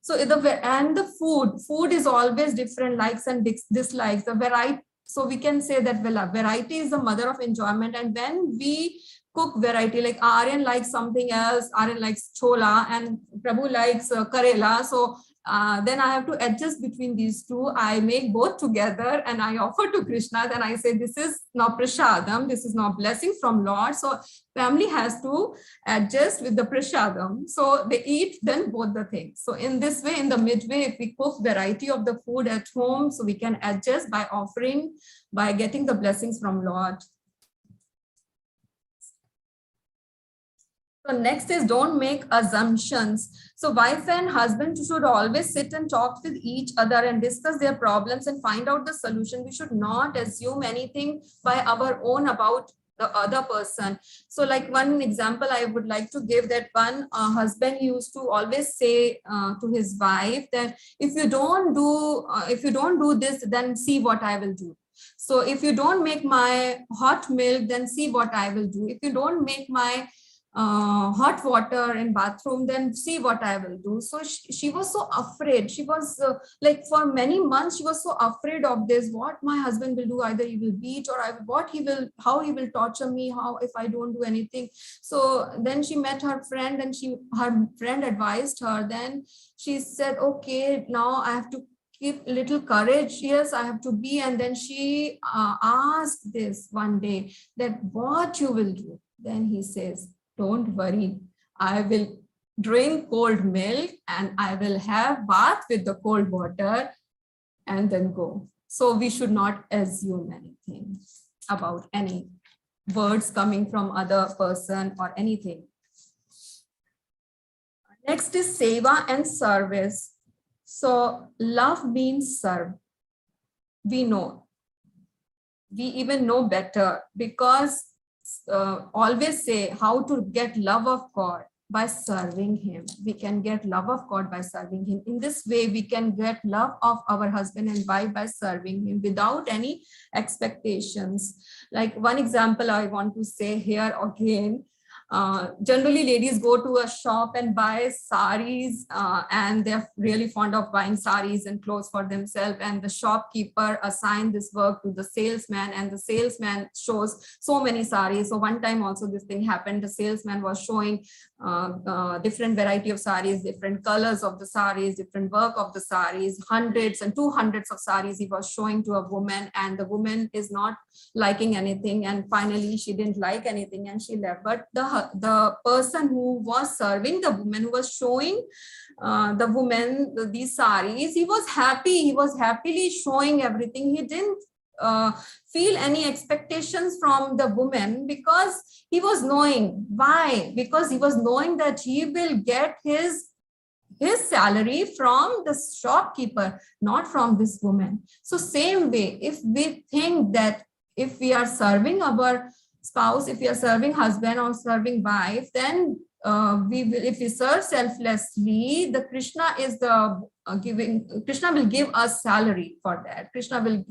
So the food is always different, likes and dislikes, the variety. So we can say that variety is the mother of enjoyment. And when we cook variety, like Aryan likes something else, Aryan likes chola and Prabhu likes karela. So then I have to adjust between these two. I make both together and I offer to Krishna. Then I say, this is not prasadam, this is not blessing from Lord. So family has to adjust with the prasadam. So they eat then both the things. So in this way, in the midway, if we cook variety of the food at home, so we can adjust by offering, by getting the blessings from Lord. So next is don't make assumptions. So wife and husband should always sit and talk with each other and discuss their problems and find out the solution. We should not assume anything by our own about the other person. So like one example I would like to give, that one husband used to always say to his wife that if you don't do this, then see what I will do. So if you don't make my hot milk, then see what I will do. If you don't make my hot water in bathroom, then see what I will do. So she was so afraid. She was like for many months, she was so afraid of this, what my husband will do. Either he will beat or how he will torture me, how if I don't do anything. So then she met her friend and her friend advised her. Then she said, okay, now I have to keep little courage. Yes, I have to be. And then she asked this one day that what you will do. Then he says, don't worry, I will drink cold milk and I will have bath with the cold water and then go. So we should not assume anything about any words coming from other person or anything. Next is seva and service. So love means serve. We know. We even know better because always say how to get love of God by serving him. We can get love of God by serving him. In this way, we can get love of our husband and wife by serving him without any expectations. Like one example I want to say here again. Generally ladies go to a shop and buy saris and they're really fond of buying saris and clothes for themselves, and the shopkeeper assign this work to the salesman and the salesman shows so many saris. So one time also this thing happened. The salesman was showing different variety of saris, different colors of the saris, different work of the saris, hundreds and 200s of saris he was showing to a woman, and the woman is not liking anything, and finally she didn't like anything and she left. But the person who was serving the woman, who was showing the woman these saris, he was happy. He was happily showing everything. He didn't feel any expectations from the woman because he was knowing. Why? Because he was knowing that he will get his salary from the shopkeeper, not from this woman. So same way, if we think that if we are serving our spouse, if we are serving husband or serving wife, then if we serve selflessly, the Krishna is the Krishna will give us salary for that. Krishna will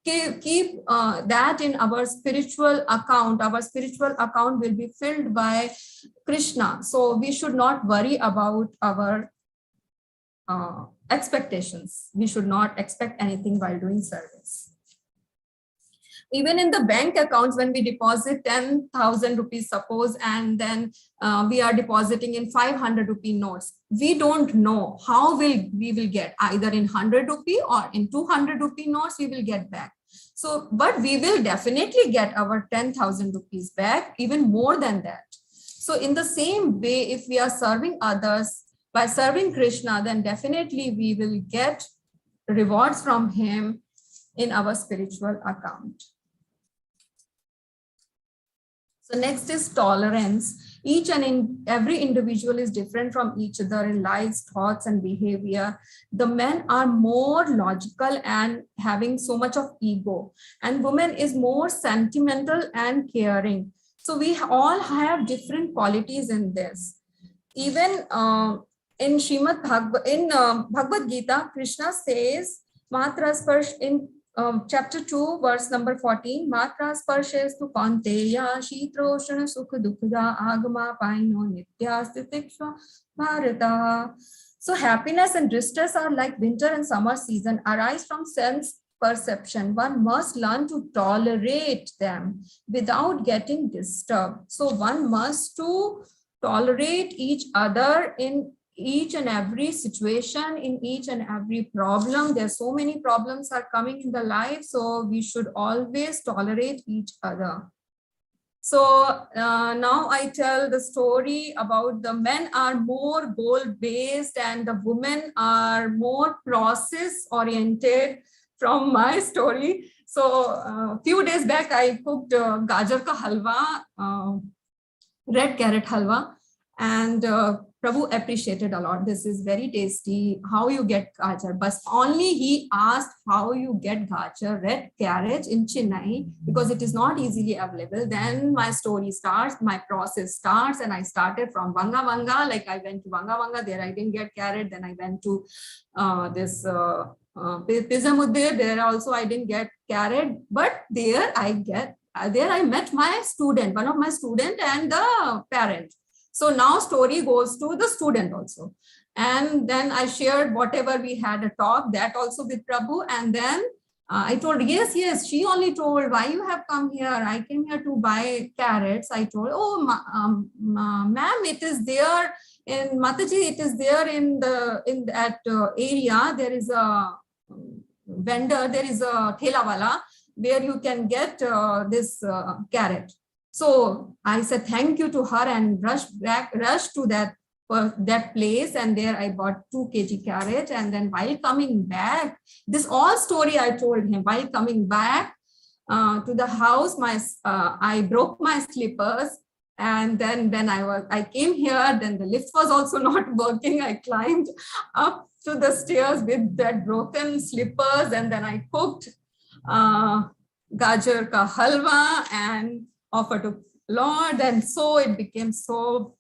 keep that in our spiritual account. Our spiritual account will be filled by Krishna. So we should not worry about our expectations. We should not expect anything while doing service. Even in the bank accounts, when we deposit 10,000 rupees, suppose, and then we are depositing in 500 rupee notes, we don't know how we will get, either in 100 rupee or in 200 rupee notes we will get back. So, but we will definitely get our 10,000 rupees back, even more than that. So in the same way, if we are serving others by serving Krishna, then definitely we will get rewards from him in our spiritual account. So next is tolerance. Each and every individual is different from each other in lives, thoughts, and behavior. The men are more logical and having so much of ego, and women is more sentimental and caring. So we all have different qualities in this. Even in Bhagavad Gita, Krishna says, Matra Sparsh in chapter 2, verse number 14, Matra Sparshestu Kanteya Shitroshana Sukha Dukkha Agama Paino Nityastitiksha Bharata. So happiness and distress are like winter and summer season, arise from sense perception. One must learn to tolerate them without getting disturbed. So one must to tolerate each other in each and every situation, in each and every problem. There's so many problems are coming in the life, so we should always tolerate each other. So now I tell the story about the men are more goal-based and the women are more process-oriented from my story. So a few days back, I cooked gajar ka halwa, red carrot halwa, and Prabhu appreciated a lot. This is very tasty. How you get gajar? But only he asked how you get gajar, red carrot in Chennai, because it is not easily available. Then my story starts, my process starts, and I started from Vanga Vanga. Like I went to Vanga Vanga, there I didn't get carrot. Then I went to this Pizza Mudde, there also I didn't get carrot. But there I met my student, one of my student and the parent. So now story goes to the student also. And then I shared whatever we had a talk, that also with Prabhu. And then I told, yes, she only told, why you have come here? I came here to buy carrots. I told, oh, ma'am, it is there in Mataji, it is there in that area. There is a vendor, there is a thelawala where you can get this carrot. So I said thank you to her and rushed to that place, and there I bought 2 kg carrot. And then while coming back, this all story I told him. While coming back to the house, I broke my slippers, and then when I came here, then the lift was also not working. I climbed up to the stairs with that broken slippers, and then I cooked gajar ka halwa and offer to Lord. And so it became so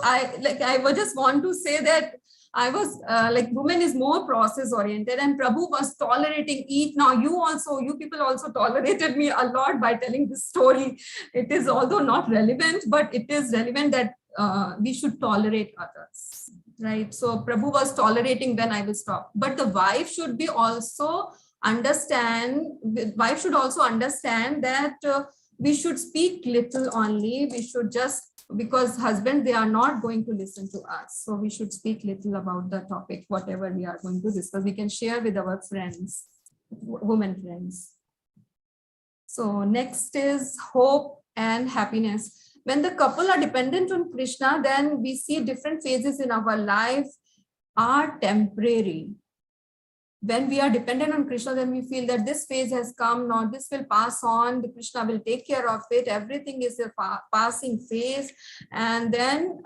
I would just want to say that I was woman is more process oriented, and Prabhu was tolerating each. Now you people also tolerated me a lot by telling this story. It is although not relevant, but it is relevant that we should tolerate others, right? So Prabhu was tolerating when I will stop, but the wife should be also understand that we should speak little only. We should just, because husband, they are not going to listen to us. So we should speak little about the topic, whatever we are going to discuss. We can share with our friends, women friends. So next is hope and happiness. When the couple are dependent on Krishna, then we see different phases in our life are temporary. When we are dependent on Krishna, then we feel that this phase has come, now this will pass on, the Krishna will take care of it, everything is a passing phase, and then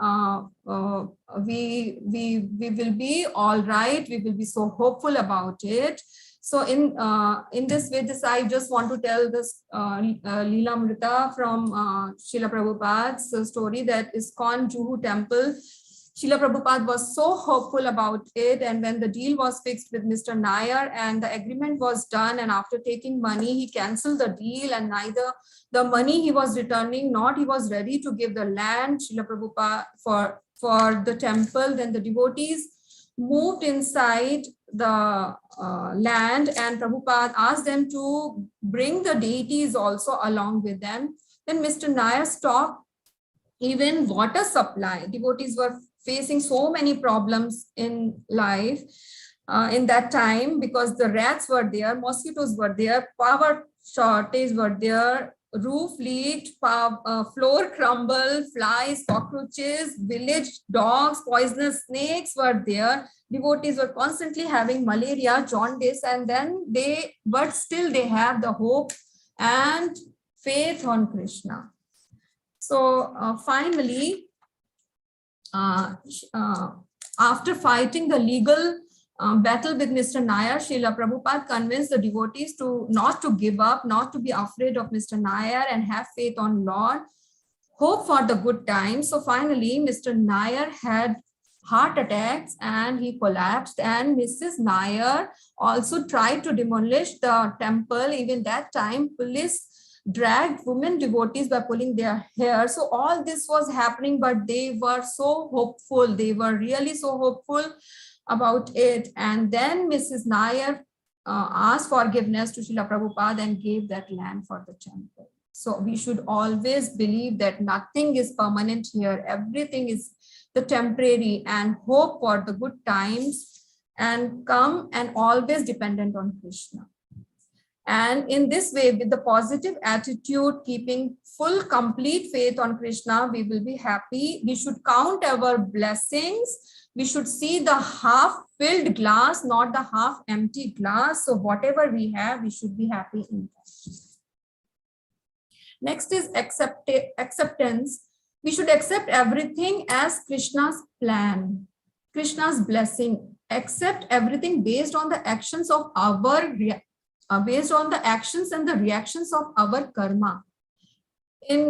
we will be all right, we will be so hopeful about it. So in this way, I just want to tell this Leela Amrita from Srila Prabhupada's story, that ISKCON Juhu temple, Srila Prabhupada was so hopeful about it, and when the deal was fixed with Mr. Nair and the agreement was done, and after taking money, he cancelled the deal, and neither the money he was returning, nor he was ready to give the land, Srila Prabhupada, for the temple. Then the devotees moved inside the land, and Prabhupada asked them to bring the deities also along with them. Then Mr. Nair stopped even water supply. Devotees were facing so many problems in life in that time, because the rats were there, mosquitoes were there, power shortage were there, roof leaked, floor crumbled, flies, cockroaches, village dogs, poisonous snakes were there. Devotees were constantly having malaria, jaundice, and then but still they have the hope and faith on Krishna. So finally, after fighting the legal battle with Mr. Nair, Srila Prabhupada convinced the devotees not to give up, not to be afraid of Mr. Nair, and have faith on Lord, hope for the good times. So finally, Mr. Nair had heart attacks and he collapsed, and Mrs. Nair also tried to demolish the temple. Even that time, police dragged women devotees by pulling their hair. So all this was happening, but they were so hopeful. They were really so hopeful about it. And then Mrs. Nair asked forgiveness to Srila Prabhupada and gave that land for the temple. So we should always believe that nothing is permanent here. Everything is the temporary and hope for the good times and come and always dependent on Krishna. And in this way, with the positive attitude, keeping full, complete faith on Krishna, we will be happy. We should count our blessings. We should see the half-filled glass, not the half-empty glass. So whatever we have, we should be happy in that. Next is acceptance. We should accept everything as Krishna's plan, Krishna's blessing. Accept everything based on the actions of based on the actions and the reactions of our karma. In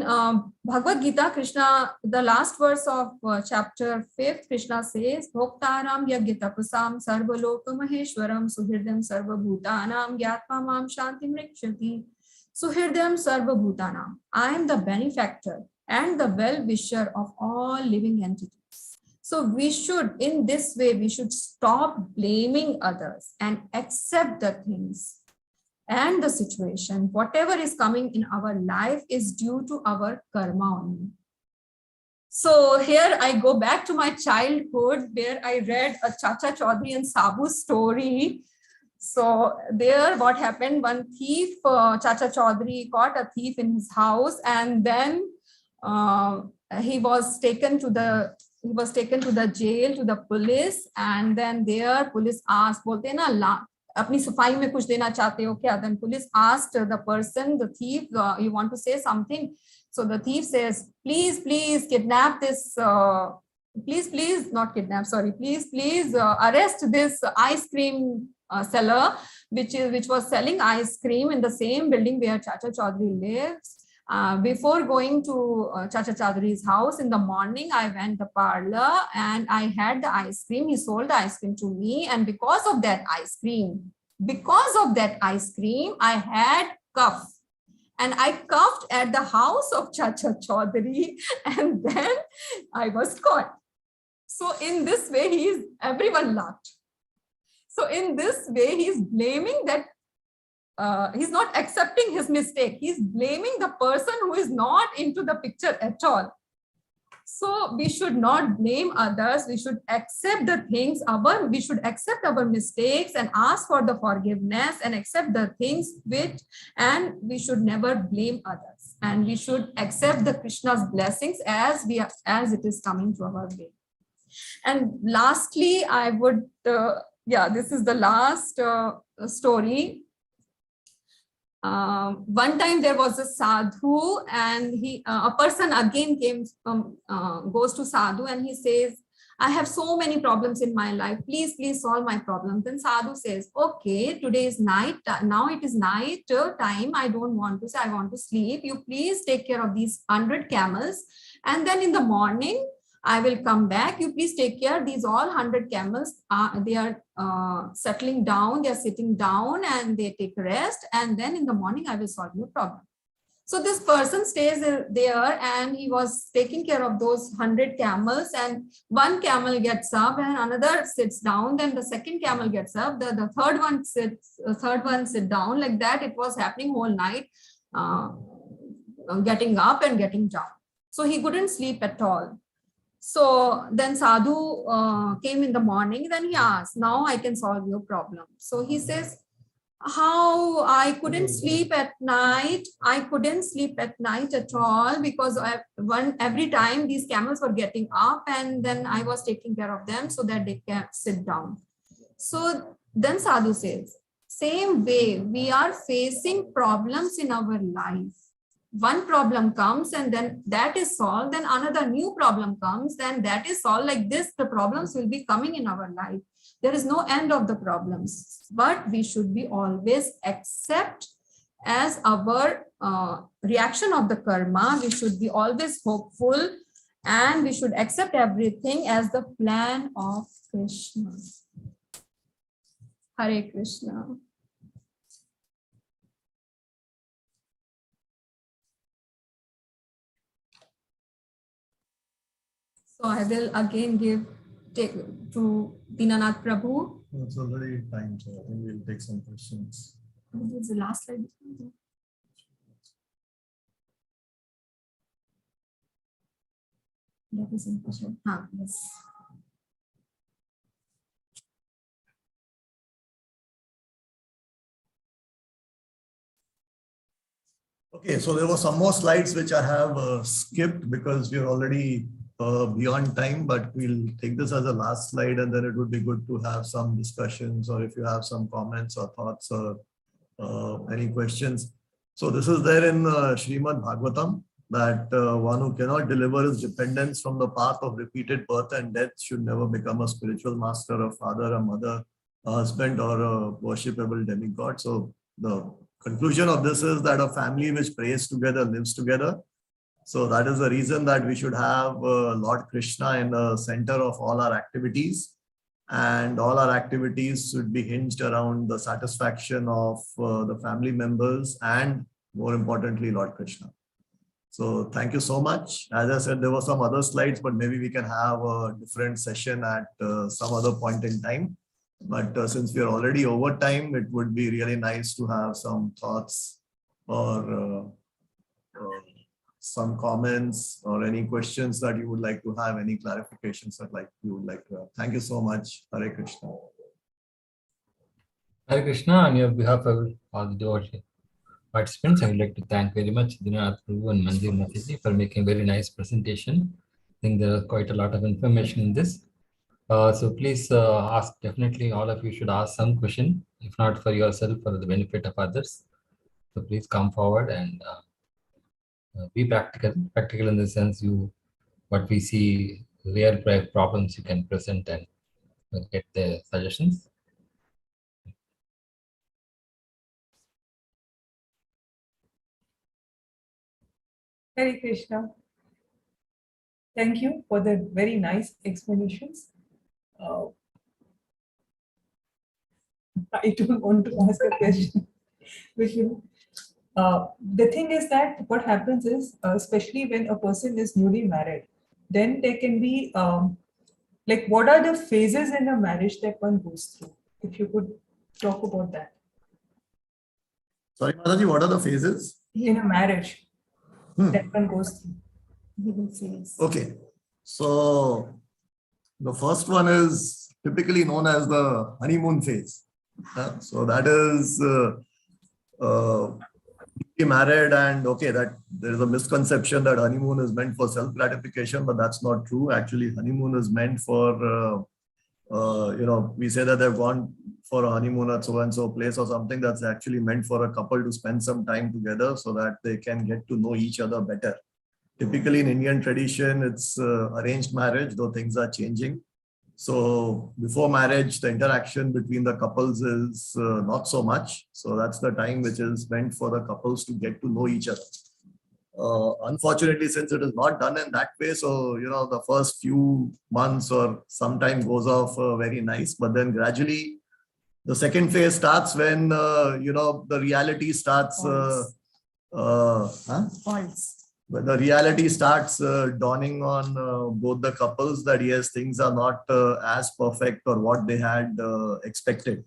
Bhagavad Gita, Krishna, the last verse of chapter 5, Krishna says, Bhoktaram yagyatapasam sarvaloka maheshwaram suhirdam sarvabhutanam gyatma mam shantim rikshati. Suhirdam sarvabhutanam. I am the benefactor and the well-wisher of all living entities. So we should, in this way, we should stop blaming others and accept the things and the situation. Whatever is coming in our life is due to our karma only. So here I go back to my childhood where I read a Chacha Chaudhary and Sabu story. So there what happened, one thief, Chacha Chaudhary caught a thief in his house, and then he was taken to the jail, to the police, and then there police asked, bolte na apni safai mein kuch dena chahte ho kya? Then police asked the person, the thief, you want to say something? So the thief says, please kidnap this, please not kidnap, sorry, please arrest this ice cream seller, which was selling ice cream in the same building where Chacha Chaudhary lives. Before going to Chacha Chaudhary's house in the morning, I went to the parlor and I had the ice cream. He sold the ice cream to me, and because of that ice cream, I had cough. And I coughed at the house of Chacha Chaudhary, and then I was caught. So in this way, everyone laughed. So in this way, he's blaming that he's not accepting his mistake. He's blaming the person who is not into the picture at all. So we should not blame others. We should accept the things, we should accept our mistakes and ask for the forgiveness and accept the things and we should never blame others. And we should accept the Krishna's blessings as it is coming to our way. And lastly, I would, this is the last story. One time there was a sadhu, and a person again goes to sadhu and he says, I have so many problems in my life. Please solve my problems. Then sadhu says, okay, today is night. Now it is night time. I don't want to say, I want to sleep. You please take care of these 100 camels. And then in the morning, I will come back. You please take care. These all 100 camels, they are settling down, they are sitting down and they take rest. And then in the morning, I will solve your problem. So this person stays there and he was taking care of those 100 camels, and one camel gets up and another sits down. Then the second camel gets up, the third one sit down. Like that, it was happening whole night, getting up and getting down. So he couldn't sleep at all. So then sadhu came in the morning, then he asked, now I can solve your problem. So he says, how I couldn't sleep at night. I couldn't sleep at night at all because every time these camels were getting up and then I was taking care of them so that they can sit down. So then sadhu says, same way we are facing problems in our life. One problem comes and then that is solved, then another new problem comes, then that is solved. Like this, the problems will be coming in our life. There is no end of the problems, but we should be always accept as our reaction of the karma. We should be always hopeful and we should accept everything as the plan of Krishna. Hare Krishna. So I will again take to Dinanath Prabhu. It's already time, so I think we'll take some questions. This is the last slide. That is important. Yes. Okay, so there were some more slides which I have skipped because we're already beyond time, but we'll take this as a last slide, and then it would be good to have some discussions, or if you have some comments or thoughts or any questions. So this is there in Srimad Bhagavatam, that one who cannot deliver his dependence from the path of repeated birth and death should never become a spiritual master, a father, a mother, a husband, or a worshipable demigod. So the conclusion of this is that a family which prays together lives together. So that is the reason that we should have Lord Krishna in the center of all our activities. And all our activities should be hinged around the satisfaction of the family members and, more importantly, Lord Krishna. So thank you so much. As I said, there were some other slides, but maybe we can have a different session at some other point in time. But since we are already over time, it would be really nice to have some thoughts or some comments or any questions that you would like to have, any clarifications that you would like to have. Thank you so much. Hare Krishna. Hare Krishna, on your behalf of all the devotee participants, I would like to thank very much Dinanath Prabhu and Manjari Mataji for making very nice presentation. I think there is quite a lot of information in this. So please ask, definitely all of you should ask some question, if not for yourself, for the benefit of others. So please come forward and be practical. Practical in the sense what we see, real problems you can present and get the suggestions. Hare Krishna. Thank you for the very nice explanations. I don't want to ask a question, but the thing is that what happens is, especially when a person is newly married, then there can be like, what are the phases in a marriage that one goes through? If you could talk about that. Sorry, Mataji, what are the phases? In a marriage that one goes through. Okay, so the first one is typically known as the honeymoon phase. So that is married, and okay, that there is a misconception that honeymoon is meant for self-gratification, but that's not true. Actually, honeymoon is meant for we say that they've gone for a honeymoon at so and so place or something. That's actually meant for a couple to spend some time together so that they can get to know each other better. Typically in Indian tradition, it's arranged marriage, though things are changing. So before marriage, the interaction between the couples is not so much. So that's the time which is meant for the couples to get to know each other. Unfortunately, since it is not done in that way, so the first few months or sometime goes off very nice, but then gradually the second phase starts when the reality starts. When the reality starts dawning on both the couples that yes, things are not as perfect or what they had expected.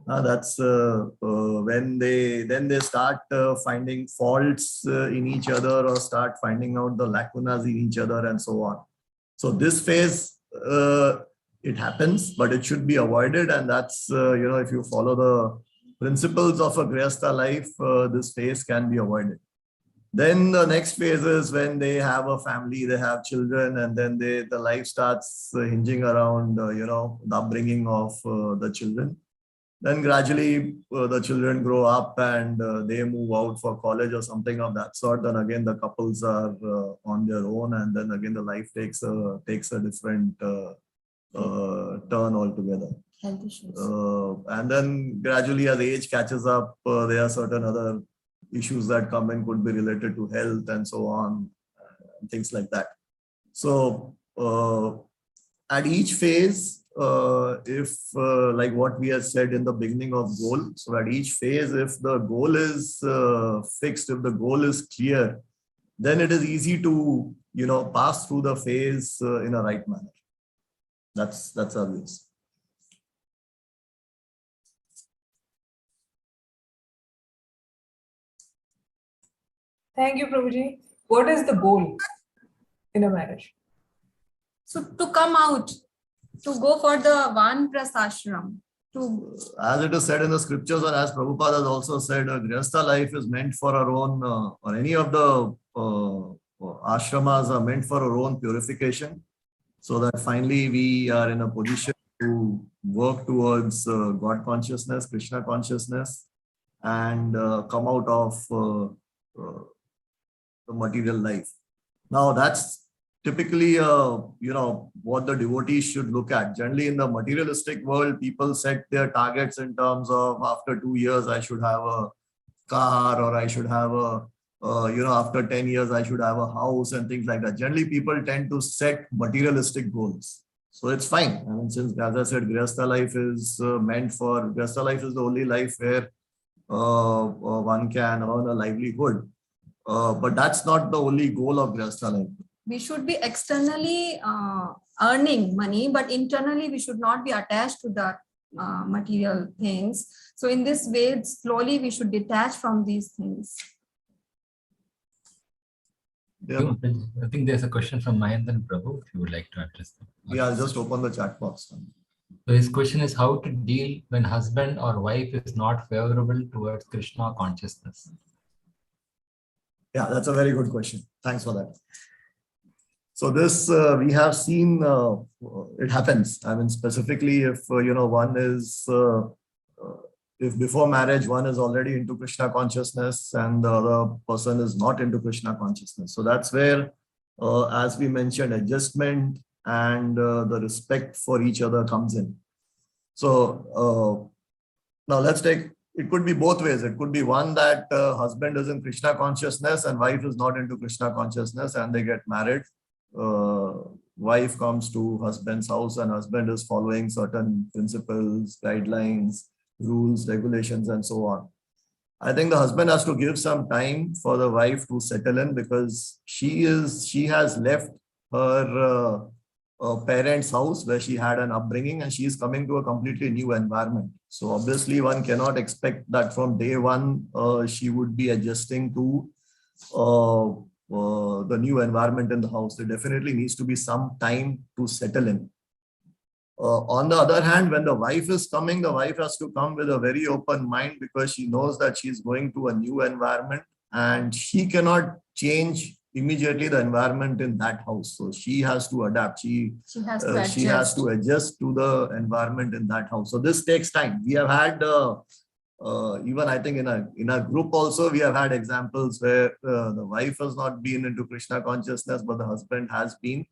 That's when they start finding faults in each other or start finding out the lacunas in each other and so on. So this phase, it happens, but it should be avoided. And that's, if you follow the principles of a Grihastha life, this phase can be avoided. Then the next phase is when they have a family, they have children, and then the life starts hinging around, the upbringing of the children. Then gradually the children grow up and they move out for college or something of that sort. Then again, the couples are on their own, and then again, the life takes a different turn altogether. Health issues. And then gradually as age catches up, there are certain other issues that come in, could be related to health and so on, things like that. So at each phase, if like what we have said in the beginning of goal, so at each phase, if the goal is fixed, if the goal is clear, then it is easy to pass through the phase in a right manner. That's our views. Thank you, Prabhuji. What is the goal in a marriage? So to come out, to go for the Vanprastha ashram, to as it is said in the scriptures, and as Prabhupada has also said, Grihastha life is meant for our own, or any of the ashramas are meant for our own purification, so that finally we are in a position to work towards God consciousness, Krishna consciousness, and come out of the material life. Now that's typically, what the devotees should look at. Generally in the materialistic world, people set their targets in terms of after 2 years, I should have a car, or I should have a, after 10 years, I should have a house and things like that. Generally, people tend to set materialistic goals. So it's fine. I mean, since, as I said, Grihastha life is Grihastha life is the only life where one can earn a livelihood. But that's not the only goal of Grihastha life. we should be externally earning money, but internally we should not be attached to the material things. So in this way, slowly we should detach from these things. Yeah. I think there's a question from Mahendran Prabhu, if you would like to address them. Yeah, I'll just open the chat box. So his question is how to deal when husband or wife is not favorable towards Krishna consciousness. Yeah, that's a very good question. Thanks for that. So this we have seen it happens. I mean, specifically if one is if before marriage one is already into Krishna consciousness and the other person is not into Krishna consciousness. So that's where, as we mentioned, adjustment and the respect for each other comes in. So now let's take. It could be both ways. It could be one that husband is in Krishna consciousness and wife is not into Krishna consciousness, and they get married. Wife comes to husband's house and husband is following certain principles, guidelines, rules, regulations, and so on. I think the husband has to give some time for the wife to settle in, because she has left her parents' house where she had an upbringing, and she is coming to a completely new environment. So obviously one cannot expect that from day one she would be adjusting to the new environment in the house. There definitely needs to be some time to settle in. On the other hand, when the wife is coming, the wife has to come with a very open mind, because she knows that she is going to a new environment and she cannot change immediately the environment in that house. So she has to adapt. She has to adjust to the environment in that house. So this takes time. We have had even I think in a group also, we have had examples where the wife has not been into Krishna consciousness, but the husband has been.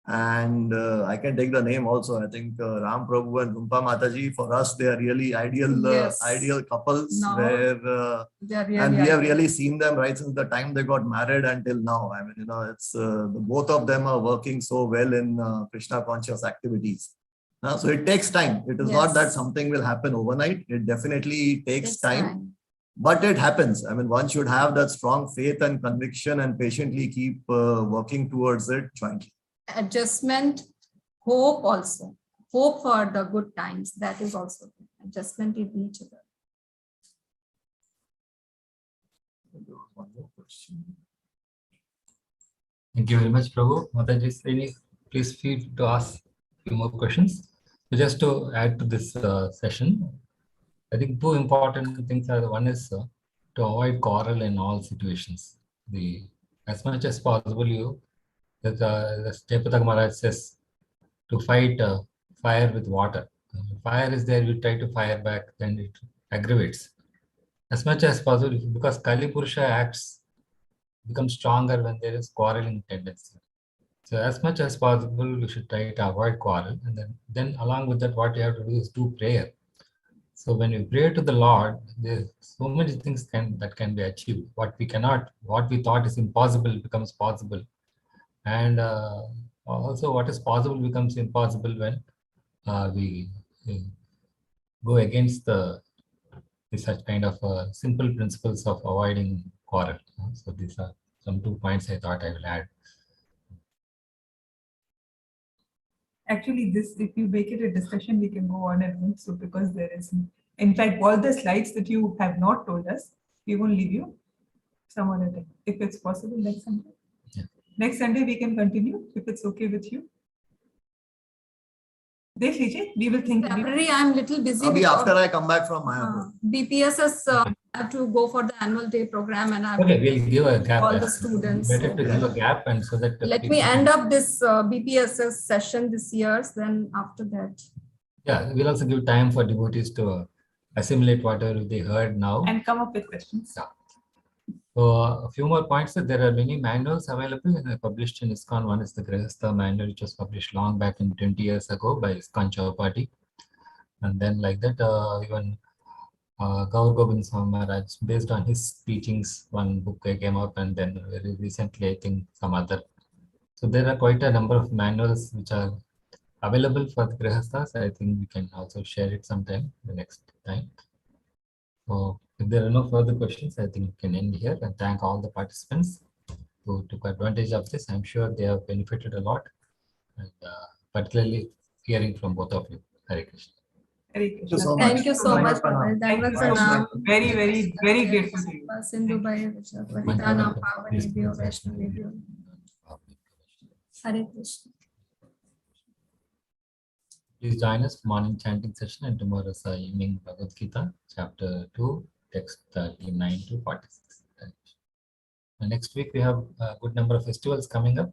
And I can take the name also. I think Ram Prabhu and Rumpa Mataji, for us, they are really ideal couples, where and we have really seen them right since the time they got married until now. I mean, it's both of them are working so well in Krishna conscious activities. So it takes time. It is not that something will happen overnight. It definitely takes time. But it happens. I mean, one should have that strong faith and conviction and patiently keep working towards it jointly. Adjustment, hope also. Hope for the good times. That is also adjustment with each other. One more question. Thank you very much, Prabhu. Mataji, please feel free to ask a few more questions. So just to add to this session, I think two important things are, one is to avoid quarrel in all situations. As much as possible, the Jayapataka Maharaj says to fight fire with water. Fire is there, you try to fire back, then it aggravates. As much as possible, because Kali Purusha becomes stronger when there is quarreling tendency. So as much as possible, we should try to avoid quarrel. And then along with that, what you have to do is do prayer. So when you pray to the Lord, there's so many things that can be achieved. What we thought is impossible becomes possible. And also what is possible becomes impossible when we go against such kind of simple principles of avoiding quarrel. So these are some 2 points I thought I will add. Actually, if you make it a discussion, we can go on and on. So because there is, in fact, all the slides that you have not told us, we will leave you some other time. If it's possible, next Sunday. Yeah. Next Sunday, we can continue, if it's okay with you. देख लीजिए, we will think. February, I'm little busy. Abhi because, after I come back from Mayapur. BPSS have to go for the annual day program, and I have Okay, we'll give a gap. all the students. Better to give a gap, and so that Let me end up this BPSS session this year. Then after that, yeah, we'll also give time for devotees to assimilate whatever they heard now and come up with questions. Yeah. So a few more points. There are many manuals available and published in ISKCON. One is the Grihastha manual, which was published long back in 20 years ago by ISKCON Chowpatty. And then like that, even Gaur Gobind Swami Maharaj, based on his teachings, one book came up, and then very recently, I think some other. So there are quite a number of manuals which are available for the Grihasthas. I think we can also share it sometime the next time. So if there are no further questions, I think we can end here and thank all the participants who took advantage of this. I'm sure they have benefited a lot, and particularly hearing from both of you. Hare Krishna. Hare Krishna. thank you so much. Thank you so much. Very, very, very grateful to you. Sindhu Bhai, Varidana Pavanebhyo Vaishnavebhyo. Hare Krishna. Please join us for morning chanting session and tomorrow's evening Bhagavad Gita, chapter 2, text 39 to 46. And next week we have a good number of festivals coming up.